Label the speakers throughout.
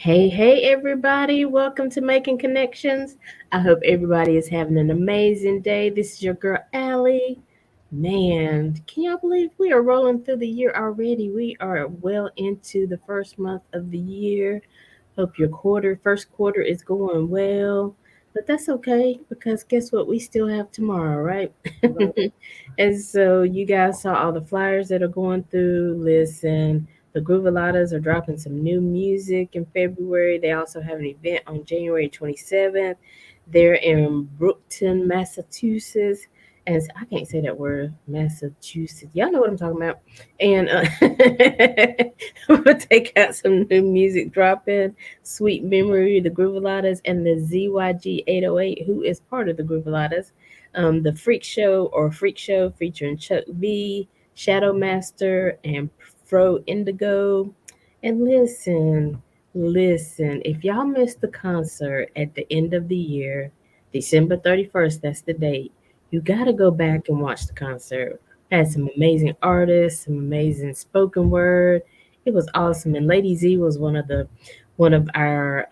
Speaker 1: Hey, everybody. Welcome to Making Connections. I hope everybody is having an amazing day. This is your girl, Aly. Man, can y'all believe we are rolling through the year already? We are well into the first month of the year. Hope your first quarter is going well. But that's okay because guess what? We still have tomorrow, right?
Speaker 2: Right.
Speaker 1: And so you guys saw all the flyers that are going through. Listen, the Groovaladas are dropping some new music in February. They also have an event on January 27th. They're in Brookton, Massachusetts. And I can't say that word, Massachusetts. Y'all know what I'm talking about. And I'm going to take out some new music dropping. Sweet Memory, the Groovaladas, and the ZYG 808, who is part of the Groovaladas. The Freak Show featuring Chuck B, Shadow Master, and Fro Indigo. And listen, if y'all missed the concert at the end of the year, December 31st, that's the date, you gotta go back and watch the concert. Had some amazing artists, some amazing spoken word. It was awesome. And Lady Z was one of our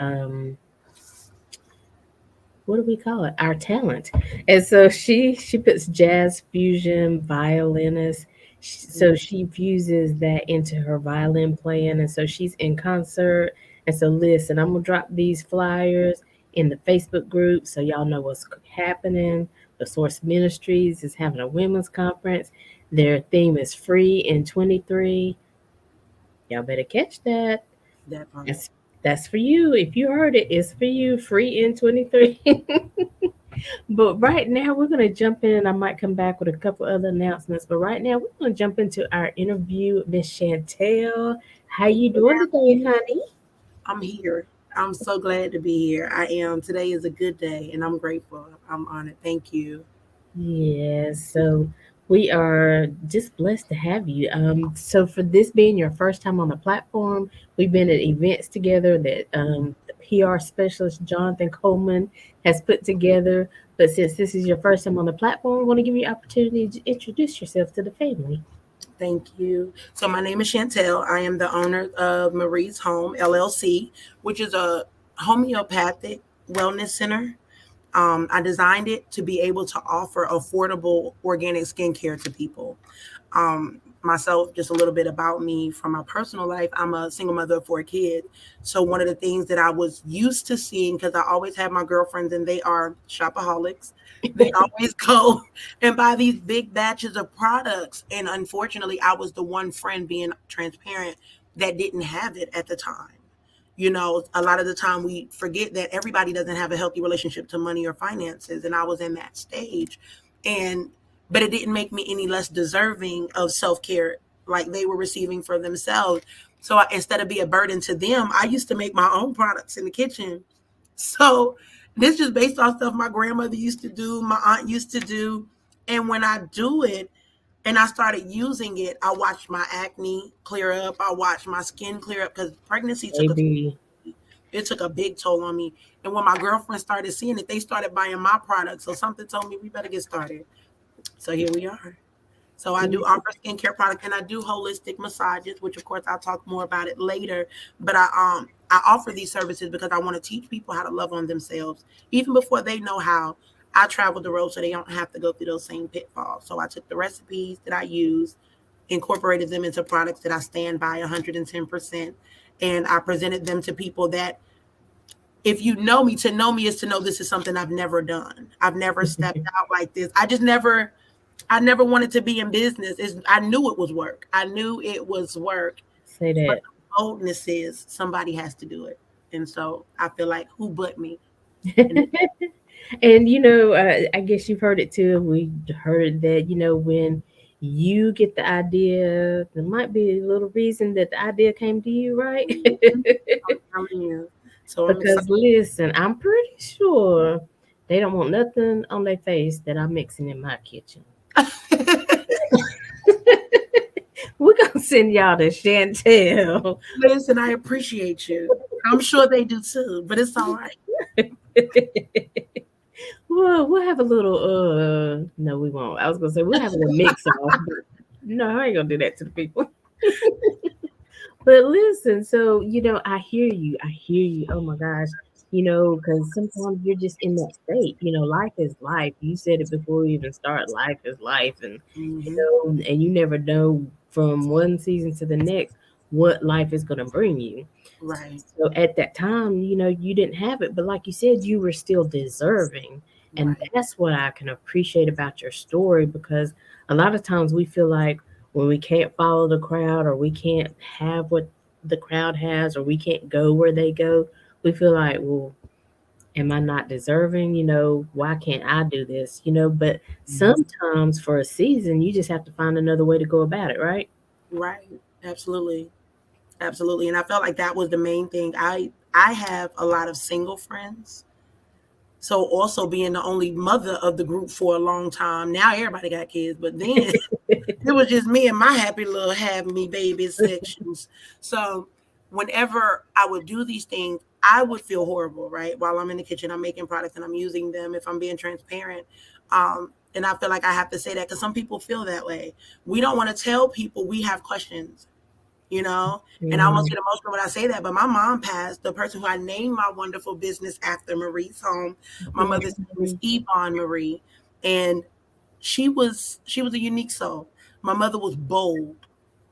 Speaker 1: what do we call it? Our talent. And so she puts jazz fusion, violinist. So she fuses that into her violin playing, and so she's in concert. And so listen, I'm gonna drop these flyers in the Facebook group so y'all know what's happening. The Source Ministries is having a women's conference. Their theme is free in 23. Y'all better catch that.
Speaker 2: That part.
Speaker 1: That's for you. If you heard it, it's for you. Free in 23. But right now, we're going to jump in. I might come back with a couple other announcements. But right now, we're going to jump into our interview with Miss Chantel. How you doing today, honey?
Speaker 2: I'm here. I'm so glad to be here. I am. Today is a good day and I'm grateful. I'm honored. Thank you.
Speaker 1: Yes. So we are just blessed to have you. So for this being your first time on the platform, we've been at events together that the PR specialist Jonathan Coleman has put together. But since this is your first time on the platform, we want to give you an opportunity to introduce yourself to the family.
Speaker 2: Thank you. So my name is Chantel. I am the owner of Marie's Home LLC, which is a homeopathic wellness center. I designed it to be able to offer affordable organic skincare to people. Myself, just a little bit about me from my personal life. I'm a single mother of 4 kids. So one of the things that I was used to seeing, because I always have my girlfriends and they are shopaholics, they always go and buy these big batches of products. And unfortunately, I was the one friend, being transparent, that didn't have it at the time. A lot of the time we forget that everybody doesn't have a healthy relationship to money or finances. And I was in that stage. And but it didn't make me any less deserving of self-care like they were receiving for themselves. So instead of be a burden to them, I used to make my own products in the kitchen. So this just based on stuff my grandmother used to do, my aunt used to do. And when I do it and I started using it, I watched my acne clear up. I watched my skin clear up because pregnancy took a
Speaker 1: Baby.
Speaker 2: it took a big toll on me. And when my girlfriend started seeing it, they started buying my products. So something told me we better get started. So here we are. So I do offer skincare products and I do holistic massages, which of course I'll talk more about it later. But I offer these services because I want to teach people how to love on themselves, even before they know how. I traveled the road so they don't have to go through those same pitfalls. So I took the recipes that I use, incorporated them into products that I stand by 110%, and I presented them to people that, if you know me, to know me is to know this is something I've never done. I've never stepped out like this. I never wanted to be in business. I knew it was work. I knew it was work,
Speaker 1: Say
Speaker 2: but
Speaker 1: that.
Speaker 2: the boldness is somebody has to do it. And so I feel like who but me? And
Speaker 1: And I guess you've heard it too. We heard that when you get the idea, there might be a little reason that the idea came to you, right?
Speaker 2: I'm telling you. So I'm
Speaker 1: Because
Speaker 2: excited.
Speaker 1: listen, I'm pretty sure they don't want nothing on their face that I'm mixing in my kitchen. We're gonna send y'all to Chantel.
Speaker 2: Listen, I appreciate you. I'm sure they do too, but it's all right.
Speaker 1: We'll have a little no, we won't. I was gonna say we'll have a little mix off, but no, I ain't gonna do that to the people. But listen, so I hear you. I hear you. Oh my gosh. Because sometimes you're just in that state. Life is life. You said it before we even start. Life is life, and
Speaker 2: Hmm.
Speaker 1: and you never know from one season to the next what life is going to bring you.
Speaker 2: Right,
Speaker 1: So at that time, you didn't have it, but like you said, you were still deserving. And
Speaker 2: right,
Speaker 1: that's what I can appreciate about your story, because a lot of times we feel like when we can't follow the crowd, or we can't have what the crowd has, or we can't go where they go, we feel like, well, am I not deserving? Why can't I do this? But
Speaker 2: mhm,
Speaker 1: sometimes for a season, you just have to find another way to go about it, right?
Speaker 2: right. Absolutely, absolutely. And I felt like that was the main thing. I have a lot of single friends. So also being the only mother of the group for a long time. Now everybody got kids, but then it was just me and my happy little have me baby sections. So whenever I would do these things, I would feel horrible, right? While I'm in the kitchen, I'm making products and I'm using them, if I'm being transparent. And I feel like I have to say that because some people feel that way. We don't want to tell people we have questions, you know? And I almost
Speaker 1: Mm,
Speaker 2: get emotional when I say that, but my mom passed, the person who I named my wonderful business after, Marie's Home. My mother's name is
Speaker 1: mm,
Speaker 2: Yvonne Marie. And she was a unique soul. My mother was bold.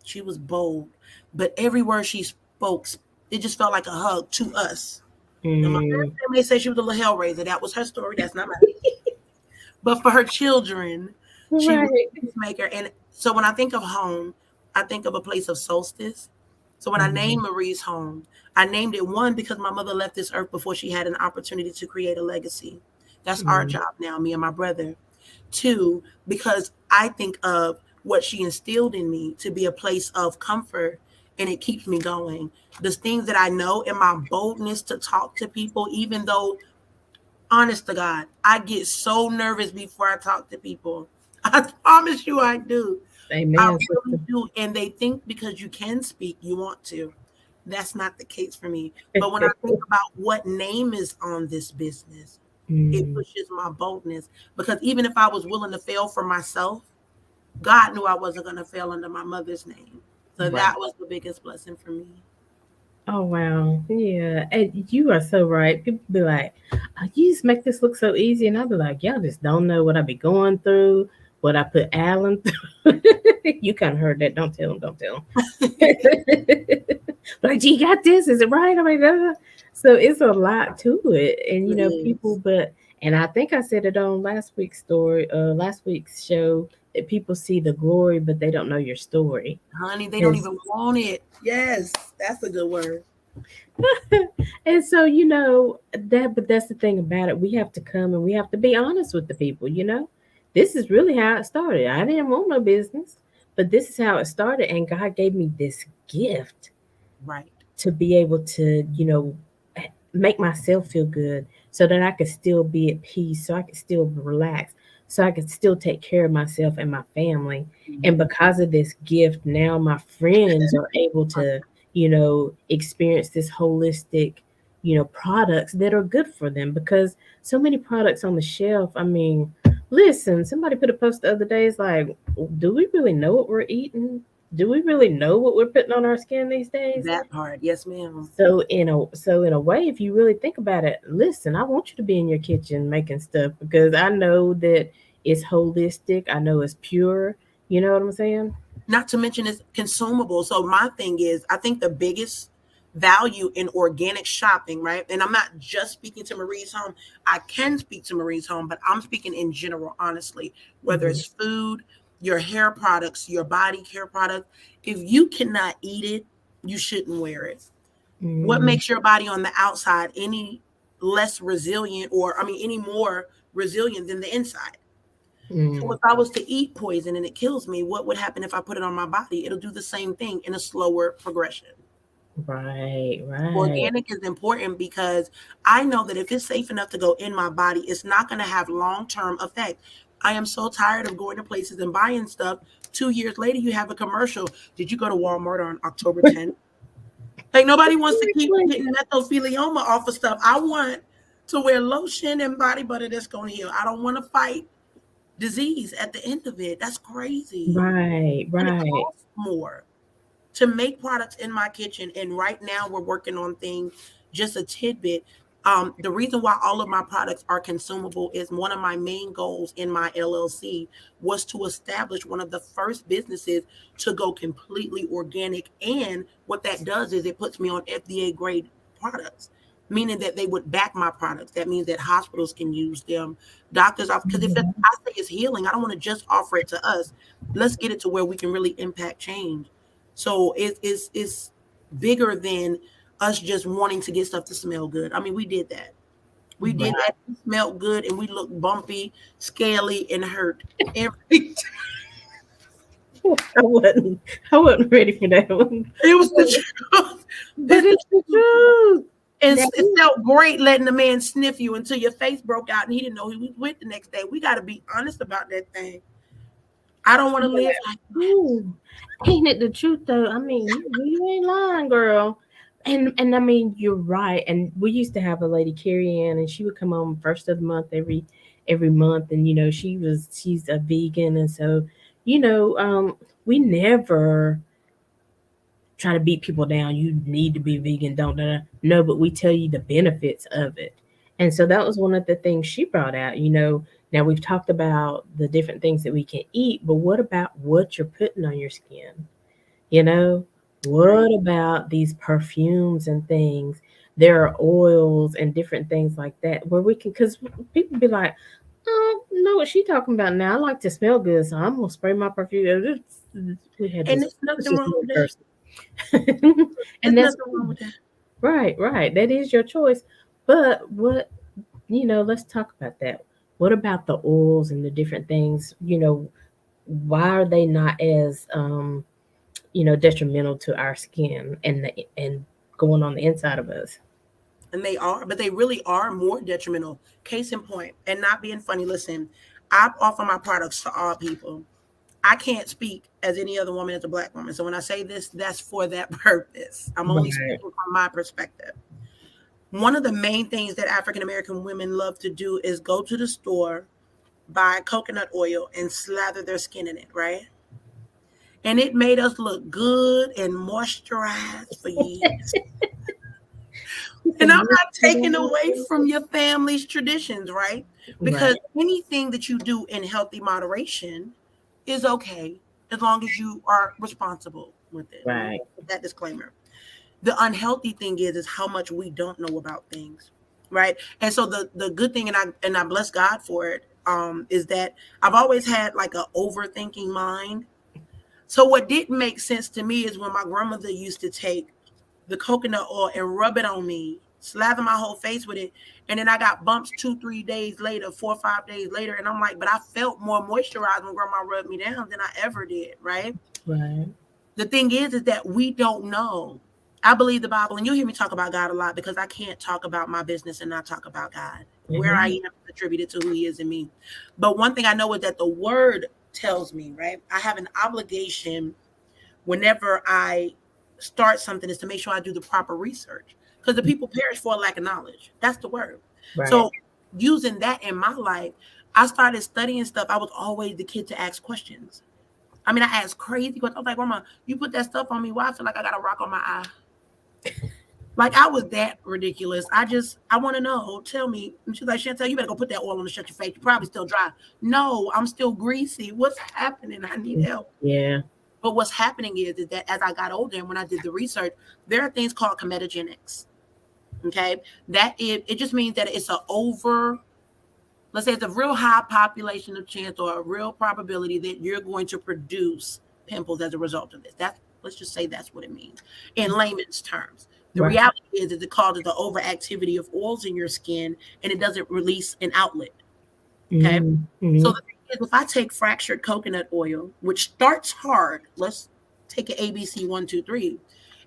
Speaker 2: She was bold. But every word she spoke, it just felt like a hug to us. And my
Speaker 1: mm.
Speaker 2: parents may say she was a little hellraiser. That was her story. That's not mine. But for her children, she was
Speaker 1: Right.
Speaker 2: a peacemaker. And so when I think of home, I think of a place of solstice. So when I
Speaker 1: Mhm,
Speaker 2: named Marie's Home, I named it, one, because my mother left this earth before she had an opportunity to create a legacy. That's our
Speaker 1: mm.
Speaker 2: job now, me and my brother. Two, because I think of what she instilled in me to be a place of comfort, and it keeps me going. The things that I know, and my boldness to talk to people, even though, honest to God, I get so nervous before I talk to people. I promise you I do. I
Speaker 1: Amen,
Speaker 2: really
Speaker 1: sister.
Speaker 2: do. And they think because you can speak, you want to. That's not the case for me. But when I think about what name is on this business, it
Speaker 1: Mm,
Speaker 2: pushes my boldness. Because even if I was willing to fail for myself, God knew I wasn't going to fail under my mother's name. So
Speaker 1: right.
Speaker 2: that was the biggest blessing for me.
Speaker 1: Oh wow. Yeah. And you are so right. People be like, oh, you just make this look so easy. And I'll be like, y'all just don't know what I be going through, what I put Alan through. You kind of heard that. Don't tell him. Don't tell him. Like, you got this. Is it right? I mean, so it's a lot to it. And,
Speaker 2: It
Speaker 1: people,
Speaker 2: is.
Speaker 1: and I think I said it on last week's show, that people see the glory, but they don't know your story.
Speaker 2: Honey, they don't even want it. Yes, that's a good word.
Speaker 1: And so, but that's the thing about it. We have to come and we have to be honest with the people. This is really how it started. I didn't want no business, but this is how it started. And God gave me this gift
Speaker 2: Right.
Speaker 1: to be able to, make myself feel good so that I could still be at peace, so I could still relax, so I could still take care of myself and my family. And
Speaker 2: Mhm.
Speaker 1: because of this gift, now my friends are able to, experience this holistic, products that are good for them, because so many products on the shelf. I mean, listen, somebody put a post the other day, it's like, do we really know what we're eating? Do we really know what we're putting on our skin these days?
Speaker 2: That part. Yes, ma'am.
Speaker 1: So in a way, if you really think about it, listen, I want you to be in your kitchen making stuff, because I know that it's holistic. I know it's pure. You know what I'm saying?
Speaker 2: Not to mention it's consumable. So my thing is, I think the biggest value in organic shopping, right? And I'm not just speaking to Marie's Home. I can speak to Marie's Home, but I'm speaking in general, honestly. Whether
Speaker 1: Hmm.
Speaker 2: it's food, your hair products, your body care products, if you cannot eat it, you shouldn't wear it. What
Speaker 1: Mm,
Speaker 2: makes your body on the outside any less resilient, or I mean any more resilient than the inside? So
Speaker 1: mm,
Speaker 2: if I was to eat poison and it kills me, what would happen if I put it on my body? It'll do the same thing in a slower progression.
Speaker 1: right, right.
Speaker 2: Organic is important because I know that if it's safe enough to go in my body, it's not going to have long-term effect. I am so tired of going to places and buying stuff. 2 years later, you have a commercial. Did you go to Walmart on October 10th? Like nobody wants to keep
Speaker 1: Seriously.
Speaker 2: getting mesothelioma off of stuff. I want to wear lotion and body butter that's going to heal. I don't want to fight disease at the end of it. That's crazy.
Speaker 1: Right,
Speaker 2: And it
Speaker 1: right.
Speaker 2: costs more to make products in my kitchen. And right now we're working on things, just a tidbit. The reason why all of my products are consumable is one of my main goals in my LLC was to establish one of the first businesses to go completely organic. And what that does is it puts me on FDA grade products, meaning that they would back my products. That means that hospitals can use them, doctors off. Because if I
Speaker 1: Mhm.
Speaker 2: say it's healing, I don't want to just offer it to us. Let's get it to where we can really impact change. So it's bigger than us just wanting to get stuff to smell good. I mean, we did that. We did
Speaker 1: Right.
Speaker 2: that. We smelled good and we looked bumpy, scaly, and hurt every
Speaker 1: I wasn't. I wasn't ready for that one.
Speaker 2: It was the truth.
Speaker 1: But
Speaker 2: It's the
Speaker 1: it's the
Speaker 2: truth.
Speaker 1: truth.
Speaker 2: And
Speaker 1: Now,
Speaker 2: it felt great letting the man sniff you until your face broke out and he didn't know he was with the next day. We got to be honest about that thing. I don't want to live like
Speaker 1: ooh, ain't it the truth though? I mean, you ain't lying, girl. And I mean, you're right. And we used to have a lady, Carrie Ann, and she would come on first of the month every month. And she's a vegan, and so you know, we never try to beat people down. You need to be vegan, don't no, but we tell you the benefits of it. And so that was one of the things she brought out. Now we've talked about the different things that we can eat, but what about what you're putting on your skin? You know,
Speaker 2: right.
Speaker 1: what about these perfumes and things? There are oils and different things like that where we can, because people be like, oh, know what she talking about now. I like to smell good, so I'm gonna spray my perfume. We had
Speaker 2: And
Speaker 1: this.
Speaker 2: there's
Speaker 1: It's
Speaker 2: nothing
Speaker 1: just
Speaker 2: wrong
Speaker 1: one
Speaker 2: with that.
Speaker 1: person.
Speaker 2: There's
Speaker 1: And that's
Speaker 2: nothing wrong with that.
Speaker 1: right, right. That is your choice. But let's talk about that. What about the oils and the different things? Why are they not as detrimental to our skin and going on the inside of us?
Speaker 2: And they are, but they really are more detrimental. Case in point, and not being funny, listen, I offer my products to all people. I can't speak as any other woman as a black woman. So when I say this, that's for that purpose. I'm only
Speaker 1: Right.
Speaker 2: speaking from my perspective. One of the main things that African American women love to do is go to the store, buy coconut oil, and slather their skin in it, right? And it made us look good and moisturized for years. And I'm not taking away from your family's traditions, right?
Speaker 1: Right.
Speaker 2: Because anything that you do in healthy moderation is okay as long as you are responsible with it. Let me
Speaker 1: Right.
Speaker 2: put that disclaimer. The unhealthy thing is how much we don't know about things, right? And so the good thing, and I bless God for it, is that I've always had like a overthinking mind. So what didn't make sense to me is when my grandmother used to take the coconut oil and rub it on me, slather my whole face with it. And then I got bumps 2, 3 days later, 4 or 5 days later. And I'm like, but I felt more moisturized when grandma rubbed me down than I ever did, right?
Speaker 1: Right.
Speaker 2: The thing is that we don't know. I believe the Bible, and you'll hear me talk about God a lot because I can't talk about my business and not talk about God. Where I
Speaker 1: Hmm.
Speaker 2: am attributed to who He is in me. But one thing I know is that the Word tells me, right? I have an obligation whenever I start something is to make sure I do the proper research because the people perish for a lack of knowledge. That's the word.
Speaker 1: Right.
Speaker 2: So using that in my life, I started studying stuff. I was always the kid to ask questions. I mean, I asked crazy questions. I was like, Grandma, you put that stuff on me. Why I feel like I got a rock on my eye? Like I was that ridiculous. I want to know. Tell me. And she's like, Chantel, you better go put that oil on to shut your face. You're probably still dry. No, I'm still greasy. What's happening? I need help.
Speaker 1: Yeah.
Speaker 2: But what's happening is that as I got older and when I did the research, there are things called comedogenics. Okay. It just means that it's a over, let's say it's a real high population of chance or a real probability that you're going to produce pimples as a result of this. Let's just say that's what it means in layman's terms. The
Speaker 1: Right.
Speaker 2: reality is that it causes the overactivity of oils in your skin and it doesn't release an outlet. Okay. So
Speaker 1: Mm-hmm.
Speaker 2: the thing is, if I take fractured coconut oil, which starts hard, let's take an ABC 1, 2, 3,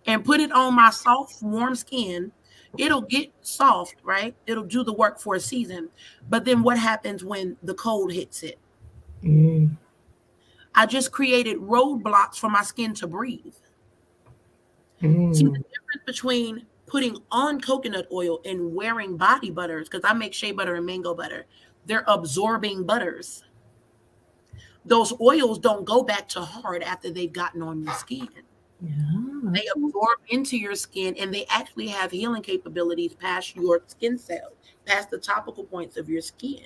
Speaker 2: and put it on my soft, warm skin, it'll get soft, right? It'll do the work for a season. But then what happens when the cold hits it?
Speaker 1: Mm-hmm.
Speaker 2: I just created roadblocks for my skin to breathe. See the
Speaker 1: Mm-hmm.
Speaker 2: difference between putting on coconut oil and wearing body butters, because I make shea butter and mango butter. They're absorbing butters. Those oils don't go back to hard after they've gotten on your skin.
Speaker 1: Yeah,
Speaker 2: They
Speaker 1: okay.
Speaker 2: absorb into your skin and they actually have healing capabilities past your skin cells, past the topical points of your skin.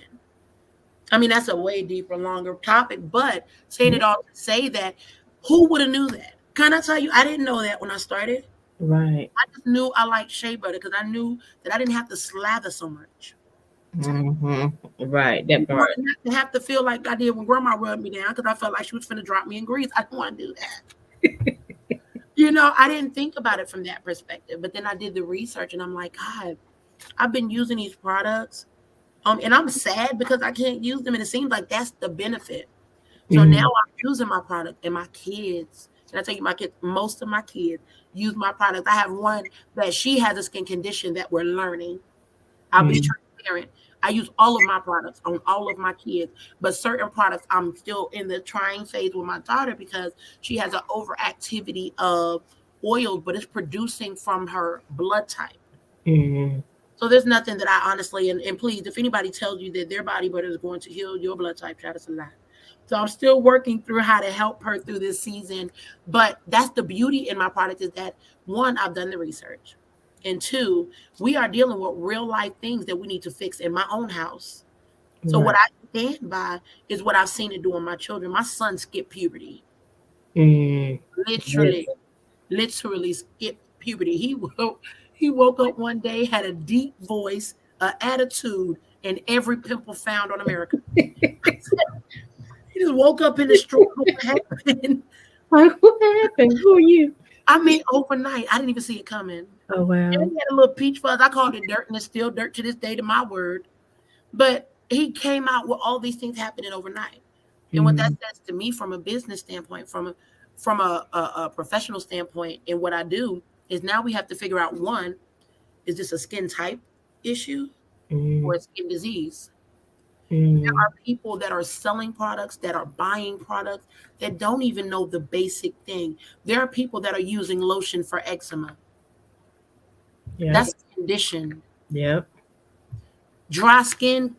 Speaker 2: I mean, that's a way deeper, longer topic, but saying
Speaker 1: Yeah.
Speaker 2: it all to say that who would have knew that? Can I tell you, I didn't know that when I started.
Speaker 1: Right.
Speaker 2: I just knew I liked shea butter because I knew that I didn't have to slather so much.
Speaker 1: Hmm. Right. That
Speaker 2: You know,
Speaker 1: part.
Speaker 2: and not to have to feel like I did when grandma rubbed me down because I felt like she was finna drop me in grease. I didn't want to do that. I didn't think about it from that perspective. But then I did the research and I'm like, God, I've been using these products. And I'm sad because I can't use them. And it seems like that's the benefit. So now
Speaker 1: Mm-hmm.
Speaker 2: I'm using my product and my kids. And I tell you, my kids, most of my kids use my product. I have one that she has a skin condition that we're learning. I'll be transparent. I use all of my products on all of my kids, but certain products I'm still in the trying phase with my daughter because she has an overactivity of oils, but it's producing from her blood type.
Speaker 1: Mm-hmm.
Speaker 2: So there's nothing that I honestly, and please, if anybody tells you that their body butter is going to heal your blood type, try to lie. So I'm still working through how to help her through this season. But that's the beauty in my product is that one, I've done the research. And two, we are dealing with real life things that we need to fix in my own house. So what
Speaker 1: Right.
Speaker 2: I stand by is what I've seen it do on my children. My son skipped puberty.
Speaker 1: Mm.
Speaker 2: Literally,
Speaker 1: Listen.
Speaker 2: literally skipped puberty. He woke up one day, had a deep voice, an attitude, and every pimple found on America. He just woke up in the street. What happened?
Speaker 1: Like, what happened? Who are you?
Speaker 2: I mean, overnight, I didn't even see it coming.
Speaker 1: Oh,
Speaker 2: And
Speaker 1: wow.
Speaker 2: he had a little peach fuzz. I called it dirt, and it's still dirt to this day, to my word. But he came out with all these things happening overnight. And what that
Speaker 1: Mm-hmm.
Speaker 2: says to me from a business standpoint, from a professional standpoint, and what I do is now we have to figure out one, is this a skin type issue
Speaker 1: Mm-hmm.
Speaker 2: or a skin disease? There
Speaker 1: Mm-hmm.
Speaker 2: are people that are selling products, that are buying products, that don't even know the basic thing. There are people that are using lotion for eczema.
Speaker 1: Yep.
Speaker 2: That's a condition.
Speaker 1: Yep.
Speaker 2: Dry skin,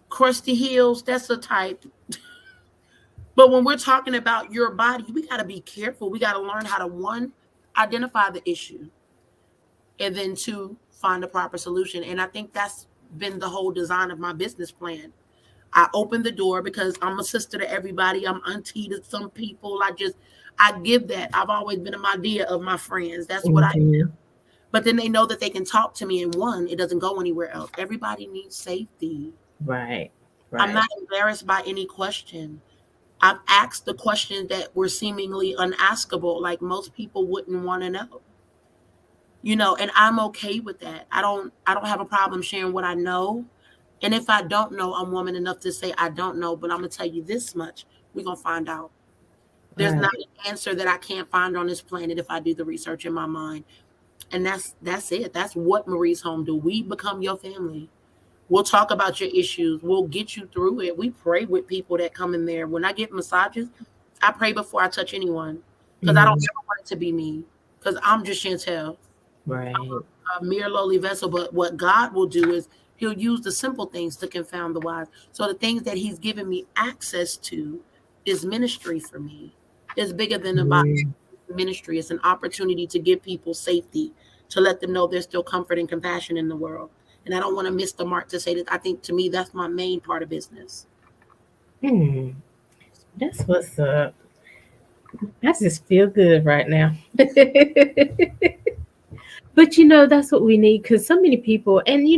Speaker 2: crusty heels, that's a type. But when we're talking about your body, we got to be careful. We got to learn how to, one, identify the issue, and then two, find the proper solution. And I think that's been the whole design of my business plan. I open the door because I'm a sister to everybody. I'm auntie to some people. I give that. I've always been a idea of my friends. That's what I.
Speaker 1: Mm-hmm.
Speaker 2: But then they know that they can talk to me, and one, it doesn't go anywhere else. Everybody needs safety.
Speaker 1: Right.
Speaker 2: I'm
Speaker 1: Right.
Speaker 2: not embarrassed by any question. I've asked the questions that were seemingly unaskable, like most people wouldn't want to know. And I'm okay with that. I don't have a problem sharing what I know. And if I don't know, I'm woman enough to say I don't know, but I'm gonna tell you this much. We're gonna find out. There's not
Speaker 1: Right.
Speaker 2: an answer that I can't find on this planet if I do the research in my mind. And that's it. That's what Marie's Home do. We become your family. We'll talk about your issues. We'll get you through it. We pray with people that come in there. When I get massages, I pray before I touch anyone because I don't
Speaker 1: Mm-hmm.
Speaker 2: ever want it to be me because I'm just Chantel,
Speaker 1: Right.
Speaker 2: a mere lowly vessel. But what God will do is He'll use the simple things to confound the wise. So the things that He's given me access to is ministry for me. It's bigger than about
Speaker 1: Mm.
Speaker 2: ministry. It's an opportunity to give people safety, to let them know there's still comfort and compassion in the world. And I don't want to miss the mark to say that I think to me that's my main part of business.
Speaker 1: Hmm. That's what's up. I just feel good right now. But that's what we need because so many people, and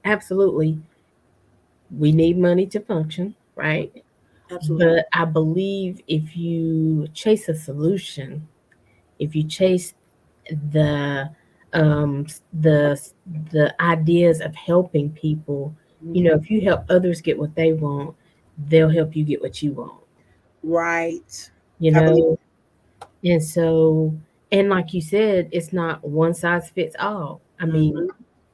Speaker 1: absolutely, we need money to function, right?
Speaker 2: Absolutely.
Speaker 1: But I believe if you chase a solution, if you chase the um the the ideas of helping people,
Speaker 2: Mhm.
Speaker 1: if you help others get what they want, they'll help you get what you want,
Speaker 2: Right.
Speaker 1: you
Speaker 2: I believe.
Speaker 1: know. And so, and like you said, it's not one size fits all. I mean,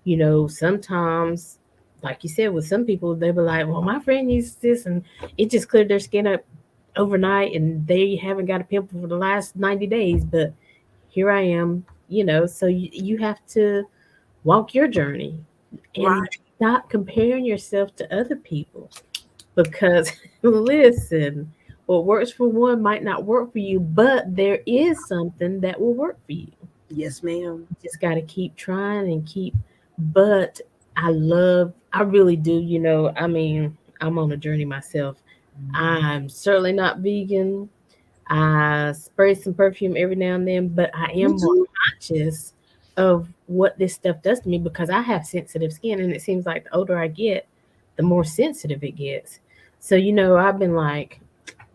Speaker 2: Mhm.
Speaker 1: sometimes, like you said, with some people, they were like, well, my friend uses this and it just cleared their skin up overnight and they haven't got a pimple for the last 90 days. But here I am, so you have to walk your journey and
Speaker 2: Right.
Speaker 1: stop comparing yourself to other people because, listen, what works for one might not work for you, but there is something that will work for you.
Speaker 2: Yes, ma'am.
Speaker 1: Just got to keep trying and keep. But I really do, I mean, I'm on a journey myself. I'm certainly not vegan. I spray some perfume every now and then, but I
Speaker 2: Me
Speaker 1: am more
Speaker 2: too.
Speaker 1: conscious of what this stuff does to me because I have sensitive skin, and it seems like the older I get, the more sensitive it gets. So, I've been like,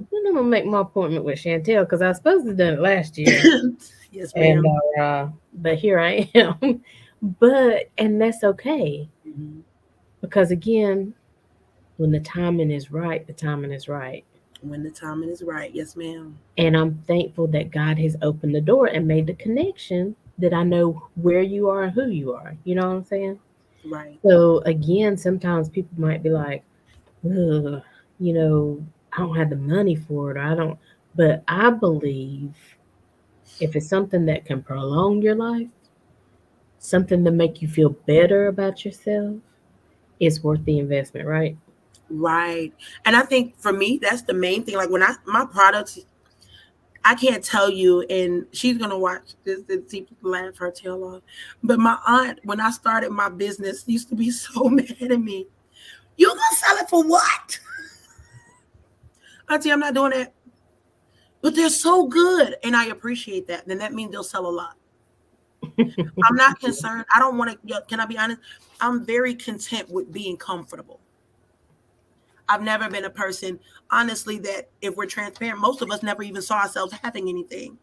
Speaker 1: when I'm gonna make my appointment with Chantel because I was supposed to have done it last year,
Speaker 2: Yes,
Speaker 1: and
Speaker 2: ma'am.
Speaker 1: but here I am. And that's okay
Speaker 2: Mhm.
Speaker 1: because again, when the timing is right, the timing is right.
Speaker 2: When the timing is right. Yes, ma'am.
Speaker 1: And I'm thankful that God has opened the door and made the connection that I know where you are and who you are. You know what I'm saying?
Speaker 2: Right.
Speaker 1: So again, sometimes people might be like, ugh, you know, I don't have the money for it, or I don't. But I believe if it's something that can prolong your life, something to make you feel better about yourself, it's worth the investment, right?
Speaker 2: Right. And I think for me, that's the main thing. Like when my products, I can't tell you, and she's gonna watch this and see people laugh her tail off. But my aunt, when I started my business, used to be so mad at me. You gonna sell it for what? Auntie, I'm not doing that. But they're so good, and I appreciate that. Then that means they'll sell a lot. I'm not concerned. I don't want to. Can I be honest? I'm very content with being comfortable. I've never been a person, honestly, that if we're transparent, most of us never even saw ourselves having anything.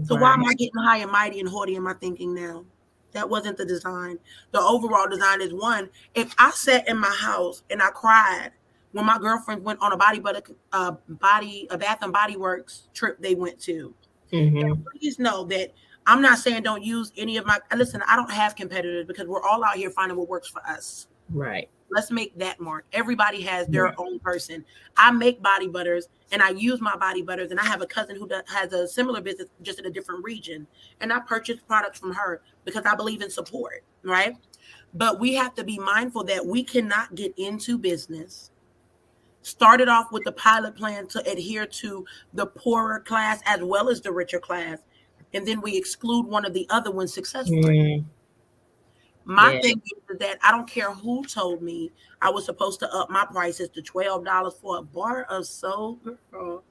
Speaker 2: So why am
Speaker 1: Right.
Speaker 2: I getting high and mighty and haughty in my thinking now? That wasn't the design. The overall design is one. If I sat in my house and I cried when my girlfriend went on a Bath and Body Works trip they went to,
Speaker 1: Hmm.
Speaker 2: please know that I'm not saying don't use any of my. Listen, I don't have competitors because we're all out here finding what works for us.
Speaker 1: Right.
Speaker 2: Let's make that mark. Everybody has their
Speaker 1: Right.
Speaker 2: own person. I make body butters and I use my body butters. And I have a cousin who has a similar business just in a different region. And I purchase products from her because I believe in support, right? But we have to be mindful that we cannot get into business. Started off with the pilot plan to adhere to the poorer class as well as the richer class. And then we exclude one of the other ones successfully.
Speaker 1: Mm,
Speaker 2: My
Speaker 1: yeah.
Speaker 2: thing is that I don't care who told me I was supposed to up my prices to $12 for a bar of soap, girl.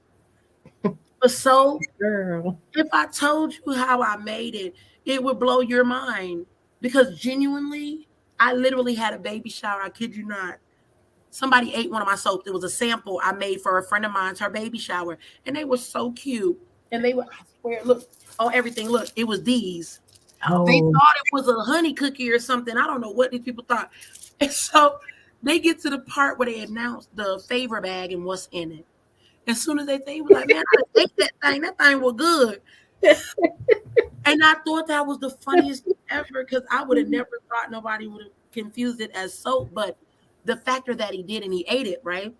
Speaker 2: For soap,
Speaker 1: Girl.
Speaker 2: if I told you how I made it, it would blow your mind. Because genuinely, I literally had a baby shower. I kid you not. Somebody ate one of my soaps. It was a sample I made for a friend of mine's, her baby shower. And they were so cute. And they were, I swear, look, on everything. Look, it was these. They
Speaker 1: Oh.
Speaker 2: thought it was a honey cookie or something. I don't know what these people thought. And so they get to the part where they announce the favor bag and what's in it. As soon as they was like, man, I ate that thing. That thing was good. And I thought that was the funniest thing ever because I would have never thought nobody would have confused it as soap. But the factor that he did and he ate it, right?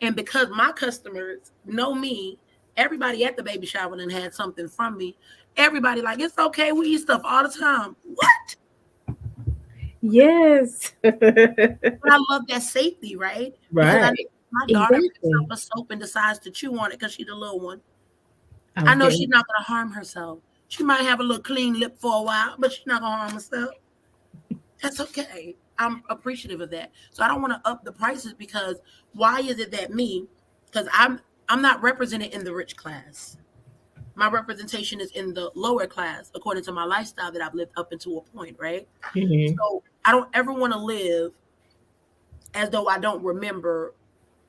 Speaker 2: And because my customers know me, everybody at the baby shower and had something from me. Everybody like, it's okay. We eat stuff all the time. What?
Speaker 1: Yes.
Speaker 2: But I love that safety, right? Because I know
Speaker 1: Right.
Speaker 2: my daughter picks
Speaker 1: Exactly.
Speaker 2: up a soap and decides to chew on it because she's a little one.
Speaker 1: I
Speaker 2: I
Speaker 1: was
Speaker 2: know
Speaker 1: getting.
Speaker 2: she's not going to harm herself. She might have a little clean lip for a while, but she's not going to harm herself. That's okay. I'm appreciative of that. So I don't want to up the prices because why is it that me? Because I'm not represented in the rich class. My representation is in the lower class according to my lifestyle that I've lived up until a point, right?
Speaker 1: Hmm.
Speaker 2: So I don't ever want to live as though I don't remember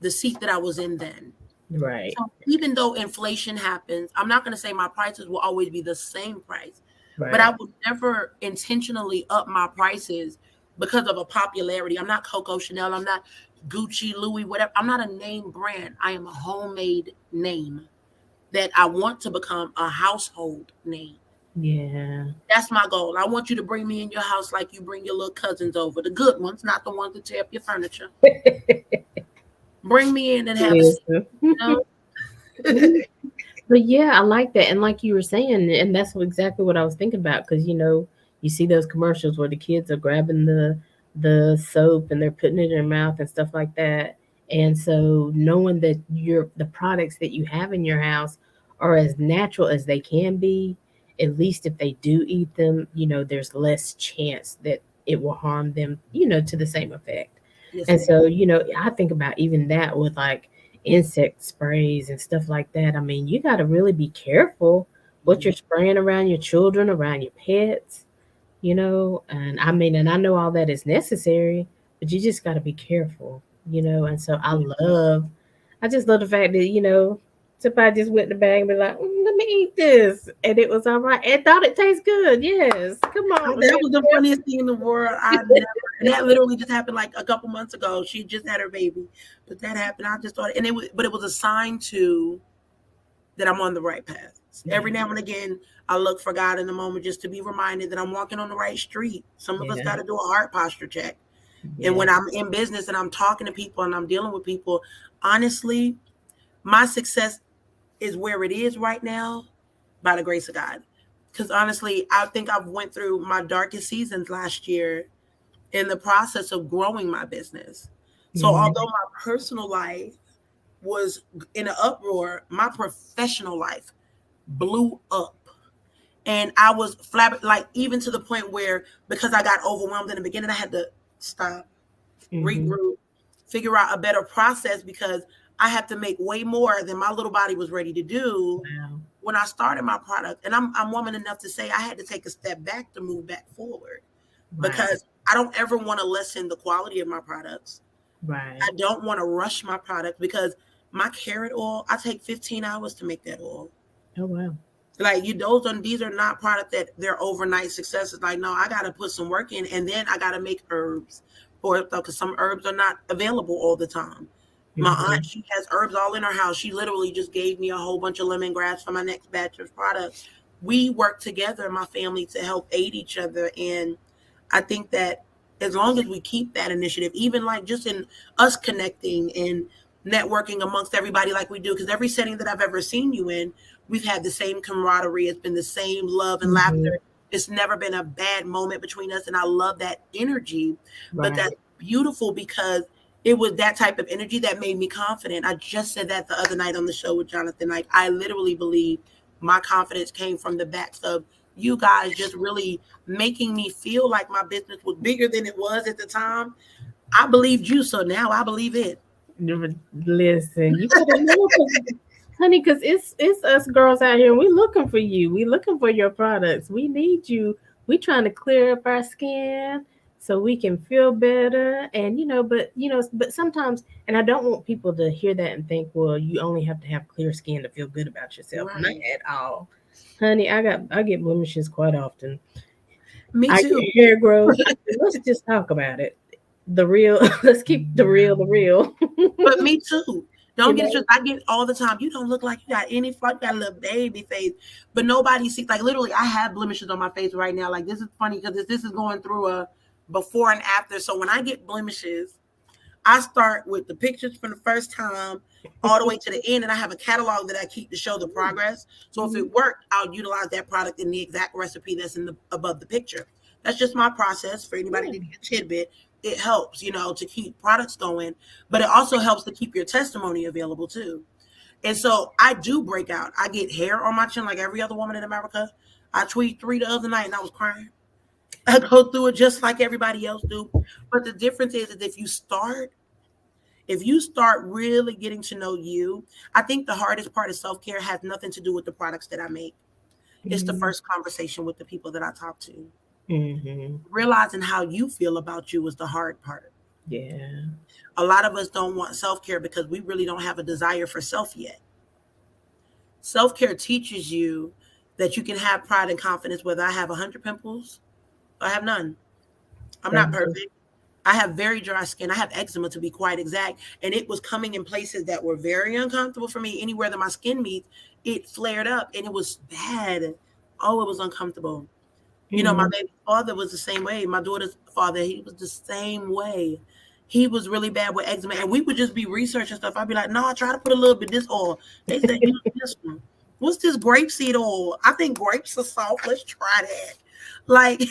Speaker 2: the seat that I was in then.
Speaker 1: Right.
Speaker 2: So even though inflation happens, I'm not going to say my prices will always be the same price, but I
Speaker 1: Right.
Speaker 2: would never intentionally up my prices because of a popularity. I'm not Coco Chanel. I'm not Gucci, Louis, whatever. I'm not a name brand. I am a homemade name that I want to become a household name.
Speaker 1: Yeah.
Speaker 2: That's my goal. I want you to bring me in your house like you bring your little cousins over, the good ones, not the ones that tear up your furniture. Bring me in and have a seat,
Speaker 1: Listen.
Speaker 2: you know?
Speaker 1: But yeah, I like that. And like you were saying, and that's exactly what I was thinking about because you see those commercials where the kids are grabbing the soap and they're putting it in their mouth and stuff like that. And so knowing that the products that you have in your house are as natural as they can be, at least if they do eat them, there's less chance that it will harm them, to the same effect.
Speaker 2: Yes,
Speaker 1: And
Speaker 2: ma'am.
Speaker 1: so, I think about even that with like insect sprays and stuff like that. I mean, you got to really be careful what
Speaker 2: Mhm.
Speaker 1: you're spraying around your children, around your pets, and I mean, and I know all that is necessary, but you just got to be careful. And so I just love the fact that, somebody just went in the bag and be like, let me eat this. And it was all right. And thought it tastes good. Yes. Come on.
Speaker 2: That was the funniest thing in the world. I never, and that literally just happened like a couple months ago. She just had her baby, but that happened. I just thought, and but it was a sign to that I'm on the right path.
Speaker 1: Yeah.
Speaker 2: Every now and again, I look for God in the moment just to be reminded that I'm walking on the right street. Some of us
Speaker 1: Yeah.
Speaker 2: got to do a heart posture check. And
Speaker 1: Yeah.
Speaker 2: when I'm in business and I'm talking to people and I'm dealing with people, honestly, my success is where it is right now by the grace of God. Because honestly, I think I've went through my darkest seasons last year in the process of growing my business. So
Speaker 1: Mm-hmm.
Speaker 2: although my personal life was in an uproar, my professional life blew up. And I was like even to the point where because I got overwhelmed in the beginning, I had to stop,
Speaker 1: Mm-hmm.
Speaker 2: regroup, figure out a better process because I had to make way more than my little body was ready to do
Speaker 1: Wow.
Speaker 2: when I started my product. And I'm woman enough to say I had to take a step back to move back forward
Speaker 1: Right.
Speaker 2: because I don't ever want to lessen the quality of my products.
Speaker 1: Right.
Speaker 2: I don't want to rush my product because my carrot oil, I take 15 hours to make that oil.
Speaker 1: Oh, wow.
Speaker 2: Like these are not products that they're overnight successes. Like, no, I gotta put some work in and then I gotta make herbs for it because some herbs are not available all the time. My
Speaker 1: Mm-hmm.
Speaker 2: aunt, she has herbs all in her house. She literally just gave me a whole bunch of lemongrass for my next batch of products. We work together, my family, to help aid each other. And I think that as long as we keep that initiative, even like just in us connecting and networking amongst everybody like we do, because every setting that I've ever seen you in, we've had the same camaraderie. It's been the same love and
Speaker 1: Mm-hmm.
Speaker 2: laughter. It's never been a bad moment between us. And I love that energy. But
Speaker 1: Right.
Speaker 2: that's beautiful because it was that type of energy that made me confident. I just said that the other night on the show with Jonathan. Like, I literally believe my confidence came from the backs of you guys just really making me feel like my business was bigger than it was at the time. I believed you, so now I believe it.
Speaker 1: Listen, you better know, honey, because it's us girls out here, and we looking for you. We looking for your products. We need you. We trying to clear up our skin so we can feel better. And but sometimes, and I don't want people to hear that and think, well, you only have to have clear skin to feel good about yourself. Not
Speaker 2: Right.
Speaker 1: at all, honey. I get blemishes quite often.
Speaker 2: Me
Speaker 1: I
Speaker 2: too.
Speaker 1: get hair growth. Let's just talk about it. The real. Let's keep the real. The real.
Speaker 2: But me too.
Speaker 1: you
Speaker 2: Don't get it
Speaker 1: know.
Speaker 2: just I get all the time. You don't look like you got any fluff, you got a little baby face. But nobody sees like literally I have blemishes on my face right now. Like this is funny because this is going through a before and after. So when I get blemishes, I start with the pictures from the first time all the way to the end, and I have a catalog that I keep to show the progress. So if
Speaker 1: Mhm.
Speaker 2: it worked, I'll utilize that product in the exact recipe that's in the above the picture. That's just my process for anybody
Speaker 1: Yeah.
Speaker 2: to get a tidbit. It helps, to keep products going, but it also helps to keep your testimony available too. And so I do break out. I get hair on my chin like every other woman in America. I tweet 3 the other night and I was crying. I go through it just like everybody else do. But the difference is if you start really getting to know you, I think the hardest part of self care has nothing to do with the products that I make. It's the
Speaker 1: Mhm.
Speaker 2: first conversation with the people that I talk to.
Speaker 1: Mhm.
Speaker 2: Realizing how you feel about you is the hard part.
Speaker 1: Yeah.
Speaker 2: A lot of us don't want self care because we really don't have a desire for self yet. Self care teaches you that you can have pride and confidence whether I have 100 pimples or I have none. I'm not
Speaker 1: Thank you.
Speaker 2: perfect. I have very dry skin. I have eczema to be quite exact. And it was coming in places that were very uncomfortable for me. Anywhere that my skin meets, it flared up and it was bad. Oh, it was uncomfortable. My
Speaker 1: Mhm.
Speaker 2: baby father was the same way. My daughter's father, he was the same way. He was really bad with eczema. And we would just be researching stuff. I'd be like, no, I try to put a little bit of this oil. They said, use this one. What's this grapeseed oil? I think grapes are soft. Let's try that. Like,